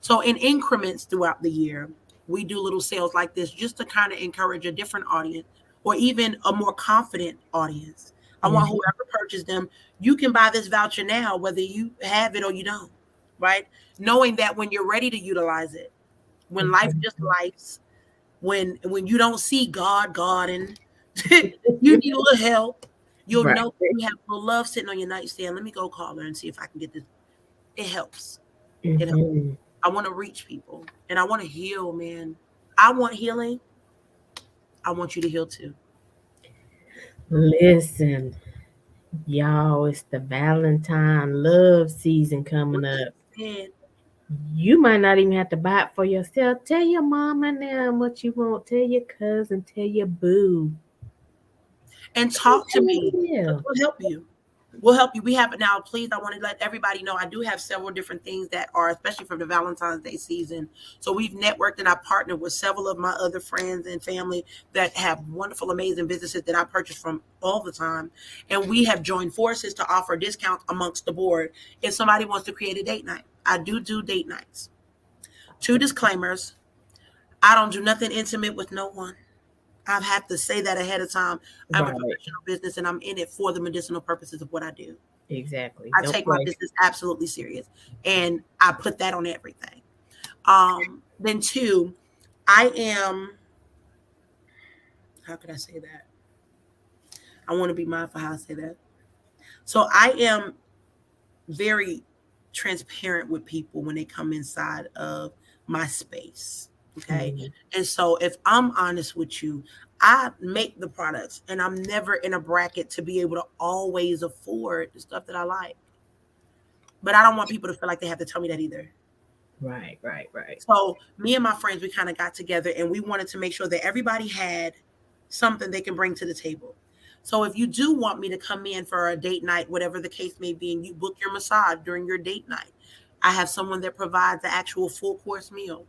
Speaker 2: So, in increments throughout the year, we do little sales like this just to kind of encourage a different audience or even a more confident audience. I want
Speaker 1: Mhm.
Speaker 2: whoever purchased them, you can buy this voucher now, whether you have it or you don't, right? Knowing that when you're ready to utilize it, when life just
Speaker 1: Exactly.
Speaker 2: life, when you don't see God and you need a little help, you'll
Speaker 1: Right.
Speaker 2: know you have a little love sitting on your nightstand. Let me go call her and see if I can get this. It helps. It helps.
Speaker 1: Hmm.
Speaker 2: I want to reach people and I want to heal, man. I want healing. I want you to heal too.
Speaker 1: Listen, y'all, it's the Valentine love season coming up.
Speaker 2: Listen,
Speaker 1: You might not even have to buy it for yourself. Tell your mama now what you want. Tell your cousin. Tell your boo.
Speaker 2: and
Speaker 1: Let
Speaker 2: talk to
Speaker 1: them
Speaker 2: me because
Speaker 1: feel.
Speaker 2: we'll help you. We'll help you. We have it now. Please, I want to let everybody know I do have several different things that are, especially from the Valentine's Day season. So we've networked and I partnered with several of my other friends and family that have wonderful, amazing businesses that I purchase from all the time. And we have joined forces to offer discounts amongst the board if somebody wants to create a date night. I do date nights. Two disclaimers: I don't do nothing intimate with no one. I've had to say that ahead of time. I'm a
Speaker 1: Right.
Speaker 2: professional business and I'm in it for the medicinal purposes of what I do.
Speaker 1: Exactly.
Speaker 2: I
Speaker 1: No
Speaker 2: take my
Speaker 1: play.
Speaker 2: business absolutely serious and I put that on everything. Then two, I am, how could I say that? I want to be mindful how I say that. So I am very transparent with people when they come inside of my space. Okay.
Speaker 1: Mhm.
Speaker 2: And so if I'm honest with you, I make the products and I'm never in a bracket to be able to always afford the stuff that I like. But I don't want people to feel like they have to tell me that either.
Speaker 1: Right. Right. Right.
Speaker 2: So me and my friends, we kind of got together and we wanted to make sure that everybody had something they can bring to the table. So if you do want me to come in for a date night, whatever the case may be, and you book your massage during your date night, I have someone that provides the actual full course meal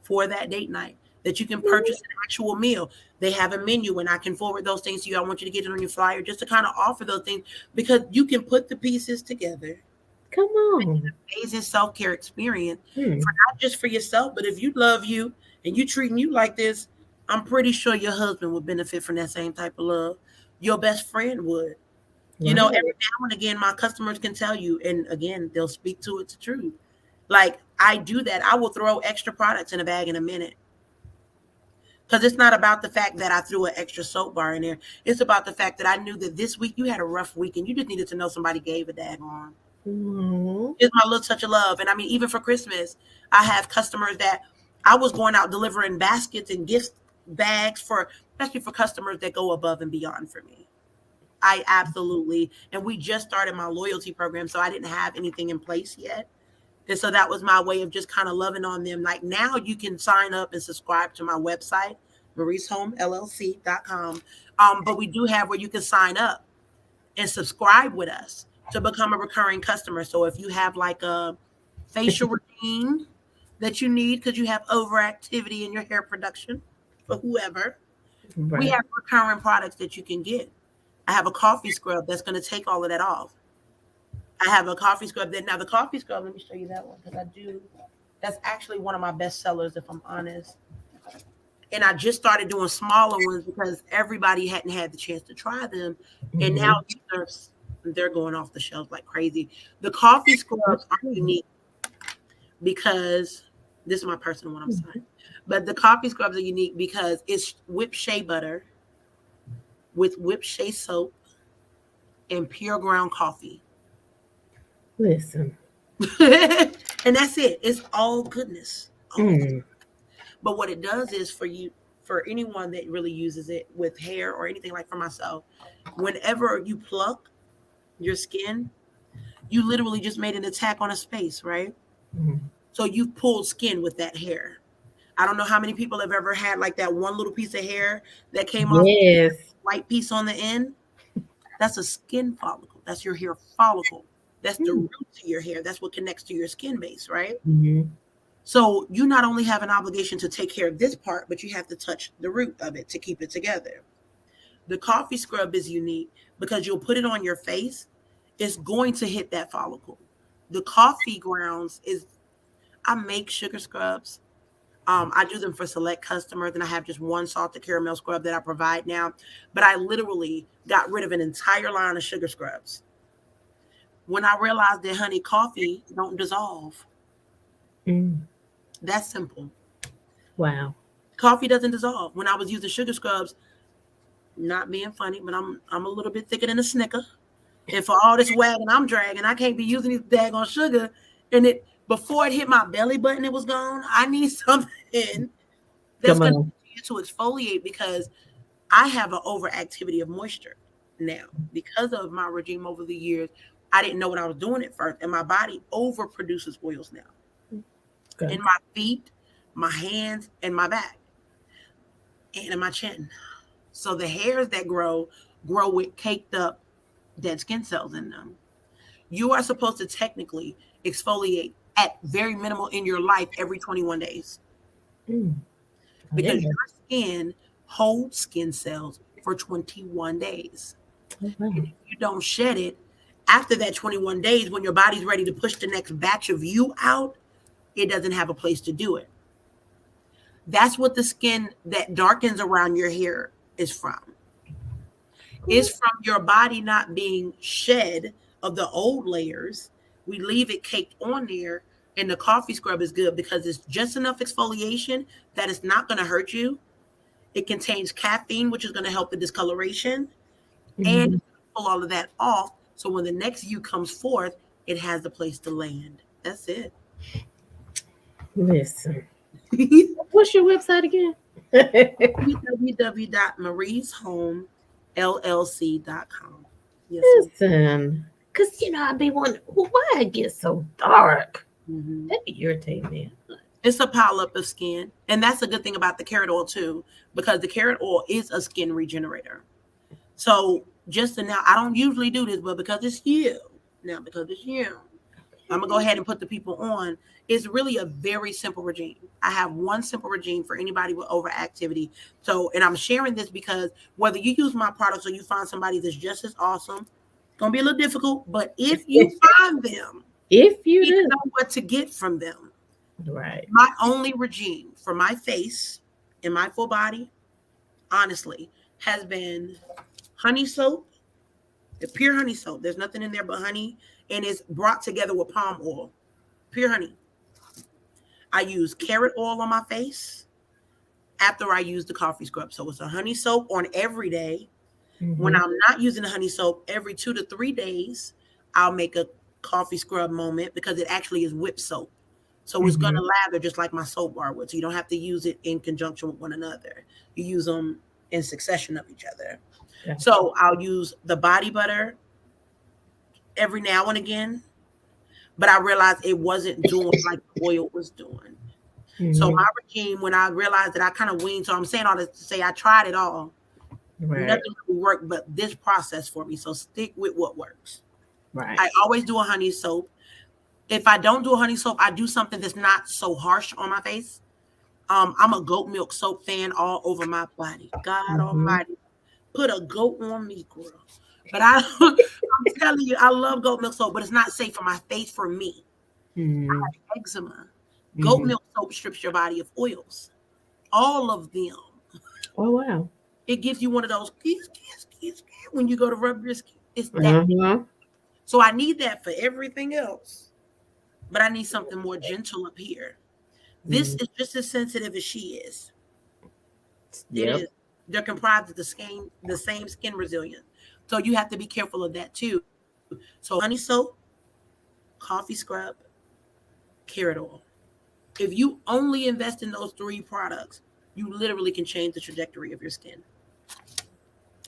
Speaker 2: for that date night that you can purchase an actual meal. They have a menu and I can forward those things to you. I want you to get it on your flyer just to kind of offer those things because you can put the pieces together,
Speaker 1: Come on.
Speaker 2: amazing self-care experience
Speaker 1: Hmm.
Speaker 2: for not just for yourself, but if you love you and you treating you like this, I'm pretty sure your husband would benefit from that same type of love. Your best friend would. You know, every
Speaker 1: Right.
Speaker 2: now and again, my customers can tell you, and again, they'll speak to it to truth. Like I do that. I will throw extra products in a bag in a minute. Because it's not about the fact that I threw an extra soap bar in there. It's about the fact that I knew that this week you had a rough week and you just needed to know somebody gave a daggone.
Speaker 1: Mhm.
Speaker 2: It's my little touch of love. And I mean, even for Christmas, I have customers that I was going out delivering baskets and gift bags for, especially for customers that go above and beyond for me. I absolutely, and we just started my loyalty program, so I didn't have anything in place yet. And so that was my way of just kind of loving on them. Like now you can sign up and subscribe to my website, MariceHomeLLC.com. But we do have where you can sign up and subscribe with us to become a recurring customer. So if you have like a facial routine that you need because you have overactivity in your hair production for whoever, we
Speaker 1: Right.
Speaker 2: have recurring products that you can get. I have a coffee scrub that's going to take all of that off. I have a coffee scrub that now the coffee scrub, let me show you that one because I do. That's actually one of my best sellers, if I'm honest. And I just started doing smaller ones because everybody hadn't had the chance to try them. And now
Speaker 1: Mhm.
Speaker 2: they're going off the shelves like crazy. The coffee scrubs
Speaker 1: That's
Speaker 2: are
Speaker 1: good.
Speaker 2: unique because this is my personal one, I'm sorry. But the coffee scrubs are unique because it's whipped shea butter with whipped shea soap and pure ground coffee.
Speaker 1: Listen.
Speaker 2: And that's it. It's all goodness. All.
Speaker 1: Mm.
Speaker 2: But what it does is for you. for anyone that really uses it with hair or anything, like for myself, whenever you pluck your skin, you literally just made an attack on a space, right?
Speaker 1: Mhm.
Speaker 2: So you pulled skin with that hair. I don't know how many people have ever had like that one little piece of hair that came off
Speaker 1: Yes.
Speaker 2: white piece on the end. That's a skin follicle. That's your hair follicle. That's the root to your hair. That's what connects to your skin base, right?
Speaker 1: Mm-hmm.
Speaker 2: So you not only have an obligation to take care of this part, but you have to touch the root of it to keep it together. The coffee scrub is unique because you'll put it on your face, it's going to hit that follicle. The coffee grounds is, I make sugar scrubs. I do them for select customers, and I have just one salted caramel scrub that I provide now. But I literally got rid of an entire line of sugar scrubs when I realized that honey coffee don't dissolve.
Speaker 1: Mm.
Speaker 2: That's simple.
Speaker 1: Wow.
Speaker 2: Coffee doesn't dissolve. When I was using sugar scrubs, not being funny, but I'm a little bit thicker than a Snicker. And for all this wagging I'm dragging, I can't be using this daggone sugar. And it before it hit my belly button, it was gone. I need something that's
Speaker 1: Come
Speaker 2: going
Speaker 1: on.
Speaker 2: to exfoliate because I have an overactivity of moisture now because of my regime over the years. I didn't know what I was doing at first, and my body overproduces oils now
Speaker 1: Okay.
Speaker 2: in my feet, my hands, and my back, and in my chin. So the hairs that grow with caked up dead skin cells in them. You are supposed to technically exfoliate at very minimal in your life every 21 days
Speaker 1: Mm. I
Speaker 2: because
Speaker 1: didn't know.
Speaker 2: your skin holds skin cells for 21 days.
Speaker 1: Oh, wow.
Speaker 2: And if you don't shed it after that 21 days, when your body's ready to push the next batch of you out, it doesn't have a place to do it. That's what the skin that darkens around your hair is from. It's from your body not being shed of the old layers. We leave it caked on there, and the coffee scrub is good because it's just enough exfoliation that it's not going to hurt you. It contains caffeine, which is going to help the discoloration, and
Speaker 1: Mm-hmm.
Speaker 2: pull all of that off. So when the next you comes forth, it has the place to land. That's it.
Speaker 1: Listen. What's your website again?
Speaker 2: www.marieshomellc.com. Yes, ma'am.
Speaker 1: Listen. Because, I be wondering, well, why it gets so dark?
Speaker 2: Mm-hmm.
Speaker 1: That be irritating me.
Speaker 2: It's a pile up of skin. And that's a good thing about the carrot oil too, because the carrot oil is a skin regenerator. So just to now, I don't usually do this, but because it's you, now because it's you, I'm gonna go ahead and put the people on. It's really a very simple regime. I have one simple regime for anybody with overactivity. So, and I'm sharing this because whether you use my products or you find somebody that's just as awesome, it's gonna be a little difficult. But if you find them,
Speaker 1: If you
Speaker 2: you need to
Speaker 1: do.
Speaker 2: know what to get from them.
Speaker 1: Right.
Speaker 2: My only regime for my face and my full body, honestly, has been honey soap, the pure honey soap. There's nothing in there but honey, and it's brought together with palm oil, pure honey. I use carrot oil on my face after I use the coffee scrub. So it's a honey soap on every day. When
Speaker 1: Mm-hmm.
Speaker 2: I'm not using the honey soap, every 2 to 3 days, I'll make a coffee scrub moment because it actually is whipped soap. So it's going
Speaker 1: Mm-hmm.
Speaker 2: to lather just like my soap bar would. So you don't have to use it in conjunction with one another. You use them in succession of each other.
Speaker 1: Gotcha.
Speaker 2: So I'll use the body butter every now and again, but I realized it wasn't doing like the oil was doing. So
Speaker 1: Mm-hmm.
Speaker 2: my regime, when I realized that I kind of weaned, so I'm saying all this to say I tried it all.
Speaker 1: Right.
Speaker 2: Nothing really worked but this process for me. So stick with what works.
Speaker 1: Right.
Speaker 2: I always do a honey soap. If I don't do a honey soap, I do something that's not so harsh on my face. I'm a goat milk soap fan all over my body. God
Speaker 1: Mm-hmm.
Speaker 2: Almighty, put a goat on me, girl. But I'm telling you, I love goat milk soap, but it's not safe for my face for me.
Speaker 1: Mm-hmm.
Speaker 2: Eczema. Goat
Speaker 1: Mm-hmm.
Speaker 2: milk soap strips your body of oils, all of them.
Speaker 1: Oh, wow.
Speaker 2: It gives you one of those when you go to rub your skin. It's that.
Speaker 1: Uh-huh.
Speaker 2: So I need that for everything else, but I need something more gentle up here. This
Speaker 1: Mm.
Speaker 2: is just as sensitive as she is. It
Speaker 1: Yep.
Speaker 2: is. They're comprised of the same skin resilience. So you have to be careful of that too. So honey soap, coffee scrub, carrot oil. If you only invest in those three products, You literally can change the trajectory of your skin.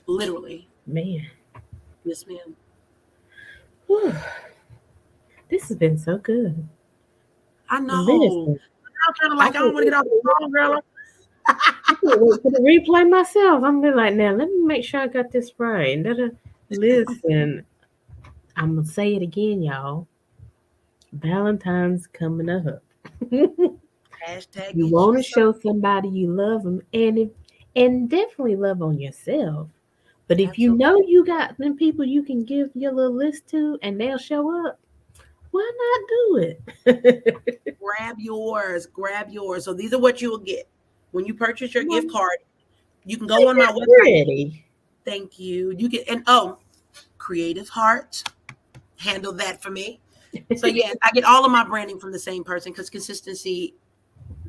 Speaker 2: Literally.
Speaker 1: Man,
Speaker 2: Yes, ma'am.
Speaker 1: whew, this has been so good.
Speaker 2: I know.
Speaker 1: Listen,
Speaker 2: I'm kind of
Speaker 1: I
Speaker 2: like, I
Speaker 1: can't
Speaker 2: don't want to
Speaker 1: wait
Speaker 2: get off
Speaker 1: for
Speaker 2: the phone, girl.
Speaker 1: I can't wait for the replay myself. I'm be like, now let me make sure I got this right. Listen, I'm gonna say it again, y'all. Valentine's coming up.
Speaker 2: Hashtag
Speaker 1: You
Speaker 2: get you
Speaker 1: want to
Speaker 2: some.
Speaker 1: show somebody you love them, and definitely love on yourself. But if you
Speaker 2: Absolutely.
Speaker 1: know you got them people you can give your little list to, and they'll show up, why not do it?
Speaker 2: Grab yours. Grab yours. So these are what you will get. When you purchase your
Speaker 1: Come
Speaker 2: gift
Speaker 1: on,
Speaker 2: card, you can go
Speaker 1: ain't
Speaker 2: on my
Speaker 1: that
Speaker 2: website.
Speaker 1: pretty?
Speaker 2: Thank you. You get, and oh, Creative Heart. Handle that for me. So yes, I get all of my branding from the same person because consistency,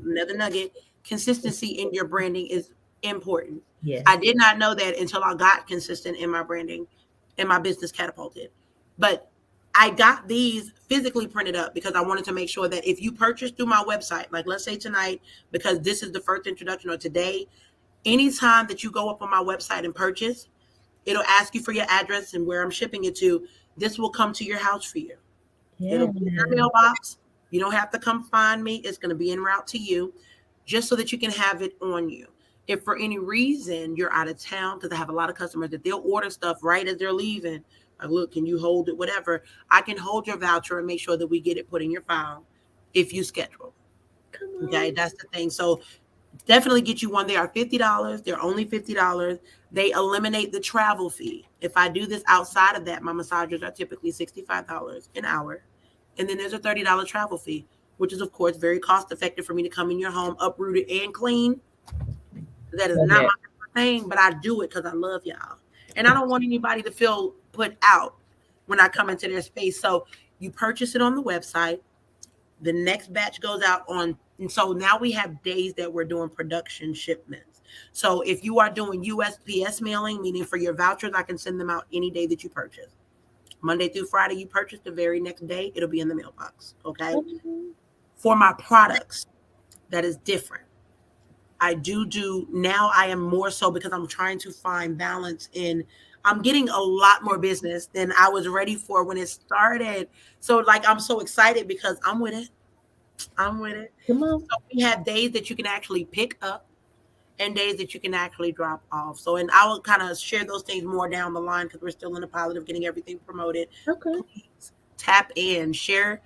Speaker 2: another nugget, consistency in your branding is important.
Speaker 1: Yes.
Speaker 2: I did not know that until I got consistent in my branding and my business catapulted. But I got these physically printed up because I wanted to make sure that if you purchase through my website, like let's say tonight, because this is the first introduction, or today, anytime that you go up on my website and purchase, it'll ask you for your address and where I'm shipping it to. This will come to your house for you. It'll
Speaker 1: Yeah.
Speaker 2: be in your mailbox. You don't have to come find me. It's going to be en route to you just so that you can have it on you. If for any reason you're out of town, because I have a lot of customers that they'll order stuff right as they're leaving. Like, look, can you hold it? Whatever. I can hold your voucher and make sure that we get it put in your file if you schedule.
Speaker 1: Come
Speaker 2: Okay,
Speaker 1: on.
Speaker 2: that's the thing. So definitely get you one. They are $50. They're only $50. They eliminate the travel fee. If I do this outside of that, my massagers are typically $65 an hour. And then there's a $30 travel fee, which is, of course, very cost effective for me to come in your home, uprooted and clean. That is
Speaker 1: Love
Speaker 2: not
Speaker 1: that.
Speaker 2: my thing, but I do it because I love y'all. And I don't want anybody to feel put out when I come into their space. So you purchase it on the website. The next batch goes out on, and so now we have days that we're doing production shipments. So if you are doing USPS mailing, meaning for your vouchers, I can send them out any day that you purchase. Monday through Friday, you purchase, the very next day, it'll be in the mailbox. Okay.
Speaker 1: Mhm.
Speaker 2: For my products, that is different. I do now, I am more so because I'm trying to find balance in, I'm getting a lot more business than I was ready for when it started. So like I'm so excited because I'm with it. I'm with it.
Speaker 1: Come on.
Speaker 2: So we have days that you can actually pick up and days that you can actually drop off. So, and I will kind of share those things more down the line because we're still in the pilot of getting everything promoted.
Speaker 1: Okay.
Speaker 2: Please tap in, share,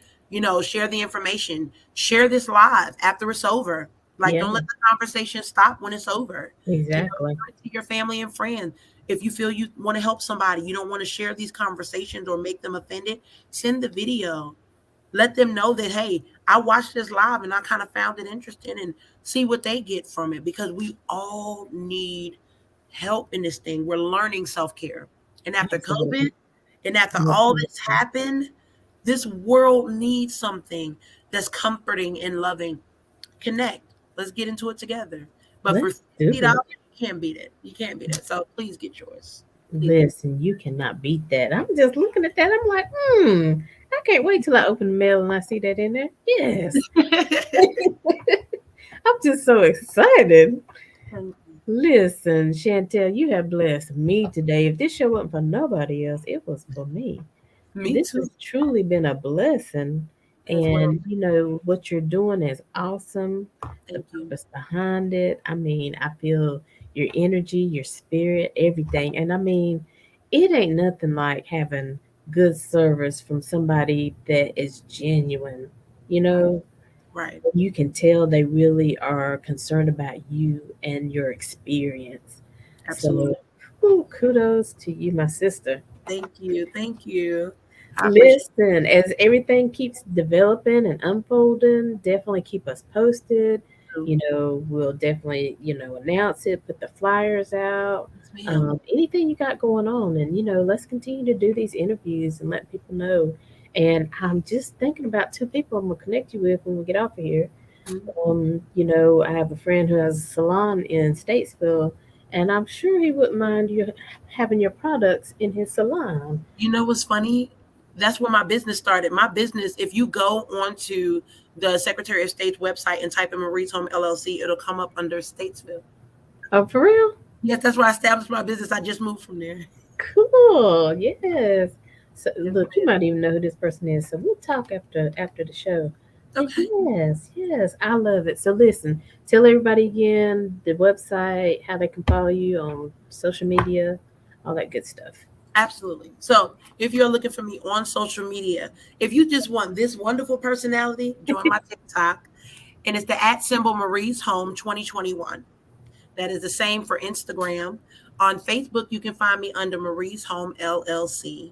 Speaker 2: share the information, share this live after it's over. Like,
Speaker 1: Yeah.
Speaker 2: don't let the conversation stop when it's over.
Speaker 1: Exactly.
Speaker 2: Share it to your family and friends. If you feel you want to help somebody, you don't want to share these conversations or make them offended, send the video. Let them know that, hey, I watched this live and I kind of found it interesting, and see what they get from it, because we all need help in this thing. We're learning self-care. And after COVID
Speaker 1: Absolutely.
Speaker 2: and after all
Speaker 1: Absolutely.
Speaker 2: that's happened, this world needs something that's comforting and loving. Connect. Let's get into it together. But for
Speaker 1: Let's do
Speaker 2: $50,
Speaker 1: it.
Speaker 2: you can't beat it. You can't beat it. So please get yours. Please get
Speaker 1: Listen, you cannot beat that. I'm just looking at that. I'm like, I can't wait till I open the mail and I see that in there. Yes.
Speaker 2: it.
Speaker 1: I'm just so excited.
Speaker 2: Thank
Speaker 1: Listen, Chantel, you have blessed me today. If this show wasn't for nobody else, it was for me.
Speaker 2: you. Me
Speaker 1: This
Speaker 2: too.
Speaker 1: has truly been a blessing.
Speaker 2: As well.
Speaker 1: And what you're doing is awesome. The
Speaker 2: Thank you.
Speaker 1: purpose behind it. I mean, I feel your energy, your spirit, everything. And I mean, it ain't nothing like having good service from somebody that is genuine. You
Speaker 2: Right.
Speaker 1: know,
Speaker 2: Right.
Speaker 1: you can tell they really are concerned about you and your experience. So,
Speaker 2: Absolutely.
Speaker 1: kudos to you, my sister.
Speaker 2: Thank you. Thank you. I appreciate
Speaker 1: Listen, as everything keeps developing and unfolding, definitely keep us posted.
Speaker 2: you.
Speaker 1: We'll definitely, announce it, put the flyers out,
Speaker 2: Yes, ma'am.
Speaker 1: anything you got going on. And, let's continue to do these interviews and let people know. And I'm just thinking about two people I'm going to connect you with when we get off of here.
Speaker 2: Mhm.
Speaker 1: I have a friend who has a salon in Statesville, and I'm sure he wouldn't mind you having your products in his salon.
Speaker 2: You know what's funny? That's where my business started. My business, if you go onto the Secretary of State's website and type in Marie's Home LLC, it'll come up under Statesville.
Speaker 1: Oh, for real?
Speaker 2: Yes, that's where I established my business. I just moved from there.
Speaker 1: Cool. Yes. So
Speaker 2: Yes,
Speaker 1: look, you
Speaker 2: ma'am.
Speaker 1: might even know who this person is. So we'll talk after the show. But
Speaker 2: Okay.
Speaker 1: yes, yes, I love it. So listen, tell everybody again the website, how they can follow you on social media, all that good stuff.
Speaker 2: Absolutely. So if you're looking for me on social media, if you just want this wonderful personality, join my TikTok. And it's the at symbol Marie's Home 2021. That is the same for Instagram. On Facebook, you can find me under Marie's Home LLC.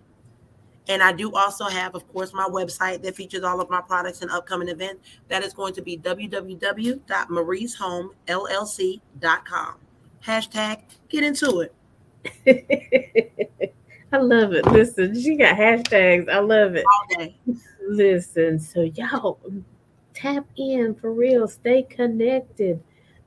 Speaker 2: And I do also have, of course, my website that features all of my products and upcoming events. That is going to be www.marieshomellc.com. Hashtag get into it
Speaker 1: I love it. Listen, she got hashtags. I love it.
Speaker 2: all day.
Speaker 1: Listen, so y'all tap in for real. Stay connected.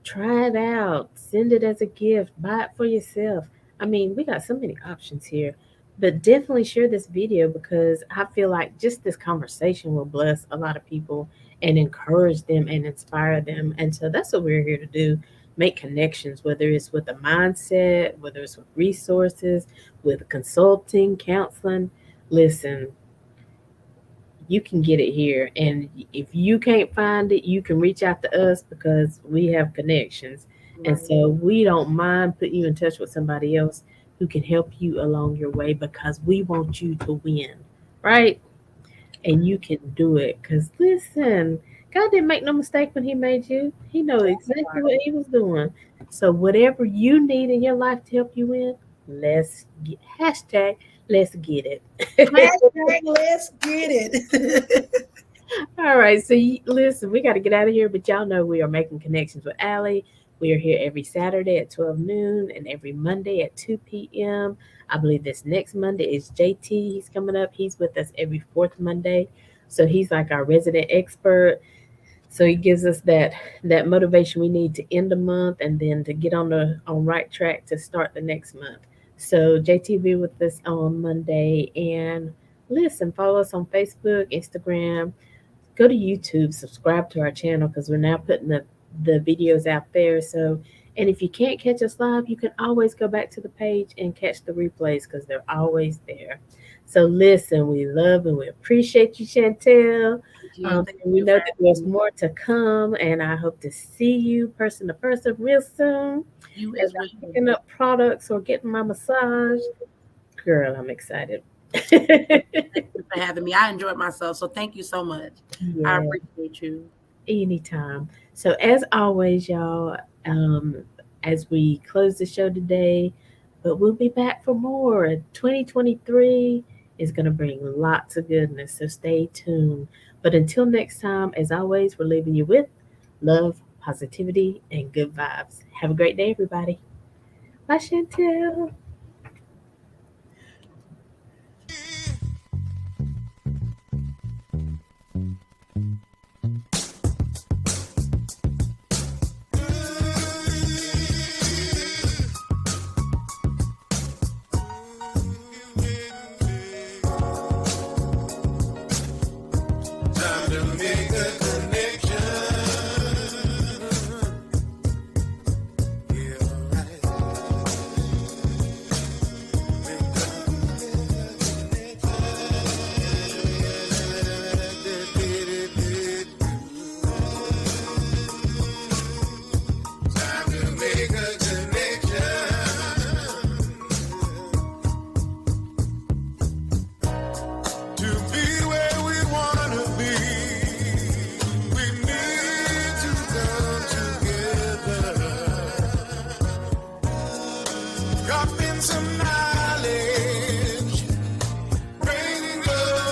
Speaker 1: Try it out. Send it as a gift. Buy it for yourself. I mean, we got so many options here. But definitely share this video because I feel like just this conversation will bless a lot of people and encourage them and inspire them. And so that's what we're here to do, make connections, whether it's with a mindset, whether it's with resources, with consulting, counseling. Listen, you can get it here. And if you can't find it, you can reach out to us because we have connections. And
Speaker 2: Right.
Speaker 1: so we don't mind putting you in touch with somebody else who can help you along your way because we want you to win, right? And you can do it. Because listen, God didn't make no mistake when He made you, He knows exactly what He was doing. So, whatever you need in your life to help you win, let's get, hashtag, let's get it.
Speaker 2: Hashtag let's get it.
Speaker 1: All right, so listen, we got to get out of here, but y'all know we are making connections with Aly. We are here every Saturday at 12 noon and every Monday at 2 p.m. I believe this next Monday is JT. He's coming up. He's with us every fourth Monday. So he's like our resident expert. So he gives us that motivation we need to end the month and then to get on right track to start the next month. So JT will be with us on Monday, and listen, follow us on Facebook, Instagram, go to YouTube, subscribe to our channel because we're now putting the videos out there. So, and if you can't catch us live, you can always go back to the page and catch the replays because they're always there. So, listen, we love and we appreciate you, Chantel.
Speaker 2: Thank you. Thank
Speaker 1: And we
Speaker 2: you
Speaker 1: know
Speaker 2: for
Speaker 1: that
Speaker 2: having
Speaker 1: there's
Speaker 2: me.
Speaker 1: more to come, and I hope to see you person to person real soon
Speaker 2: You
Speaker 1: as
Speaker 2: as well.
Speaker 1: I'm picking up products or getting my massage. Girl, I'm excited.
Speaker 2: Thank you for having me. I enjoyed myself. So thank you so much. I
Speaker 1: Yeah.
Speaker 2: appreciate you.
Speaker 1: Anytime. So as always, y'all, um, as we close the show today, but we'll be back for more. 2023 is going to bring lots of goodness, so stay tuned. But until next time, as always, we're leaving you with love, positivity, and good vibes. Have a great day, everybody. Bye, Chantel.
Speaker 3: Time to make a connection. Yeah, time to make a connection. To be where we wanna be, we need to come together. Dropping some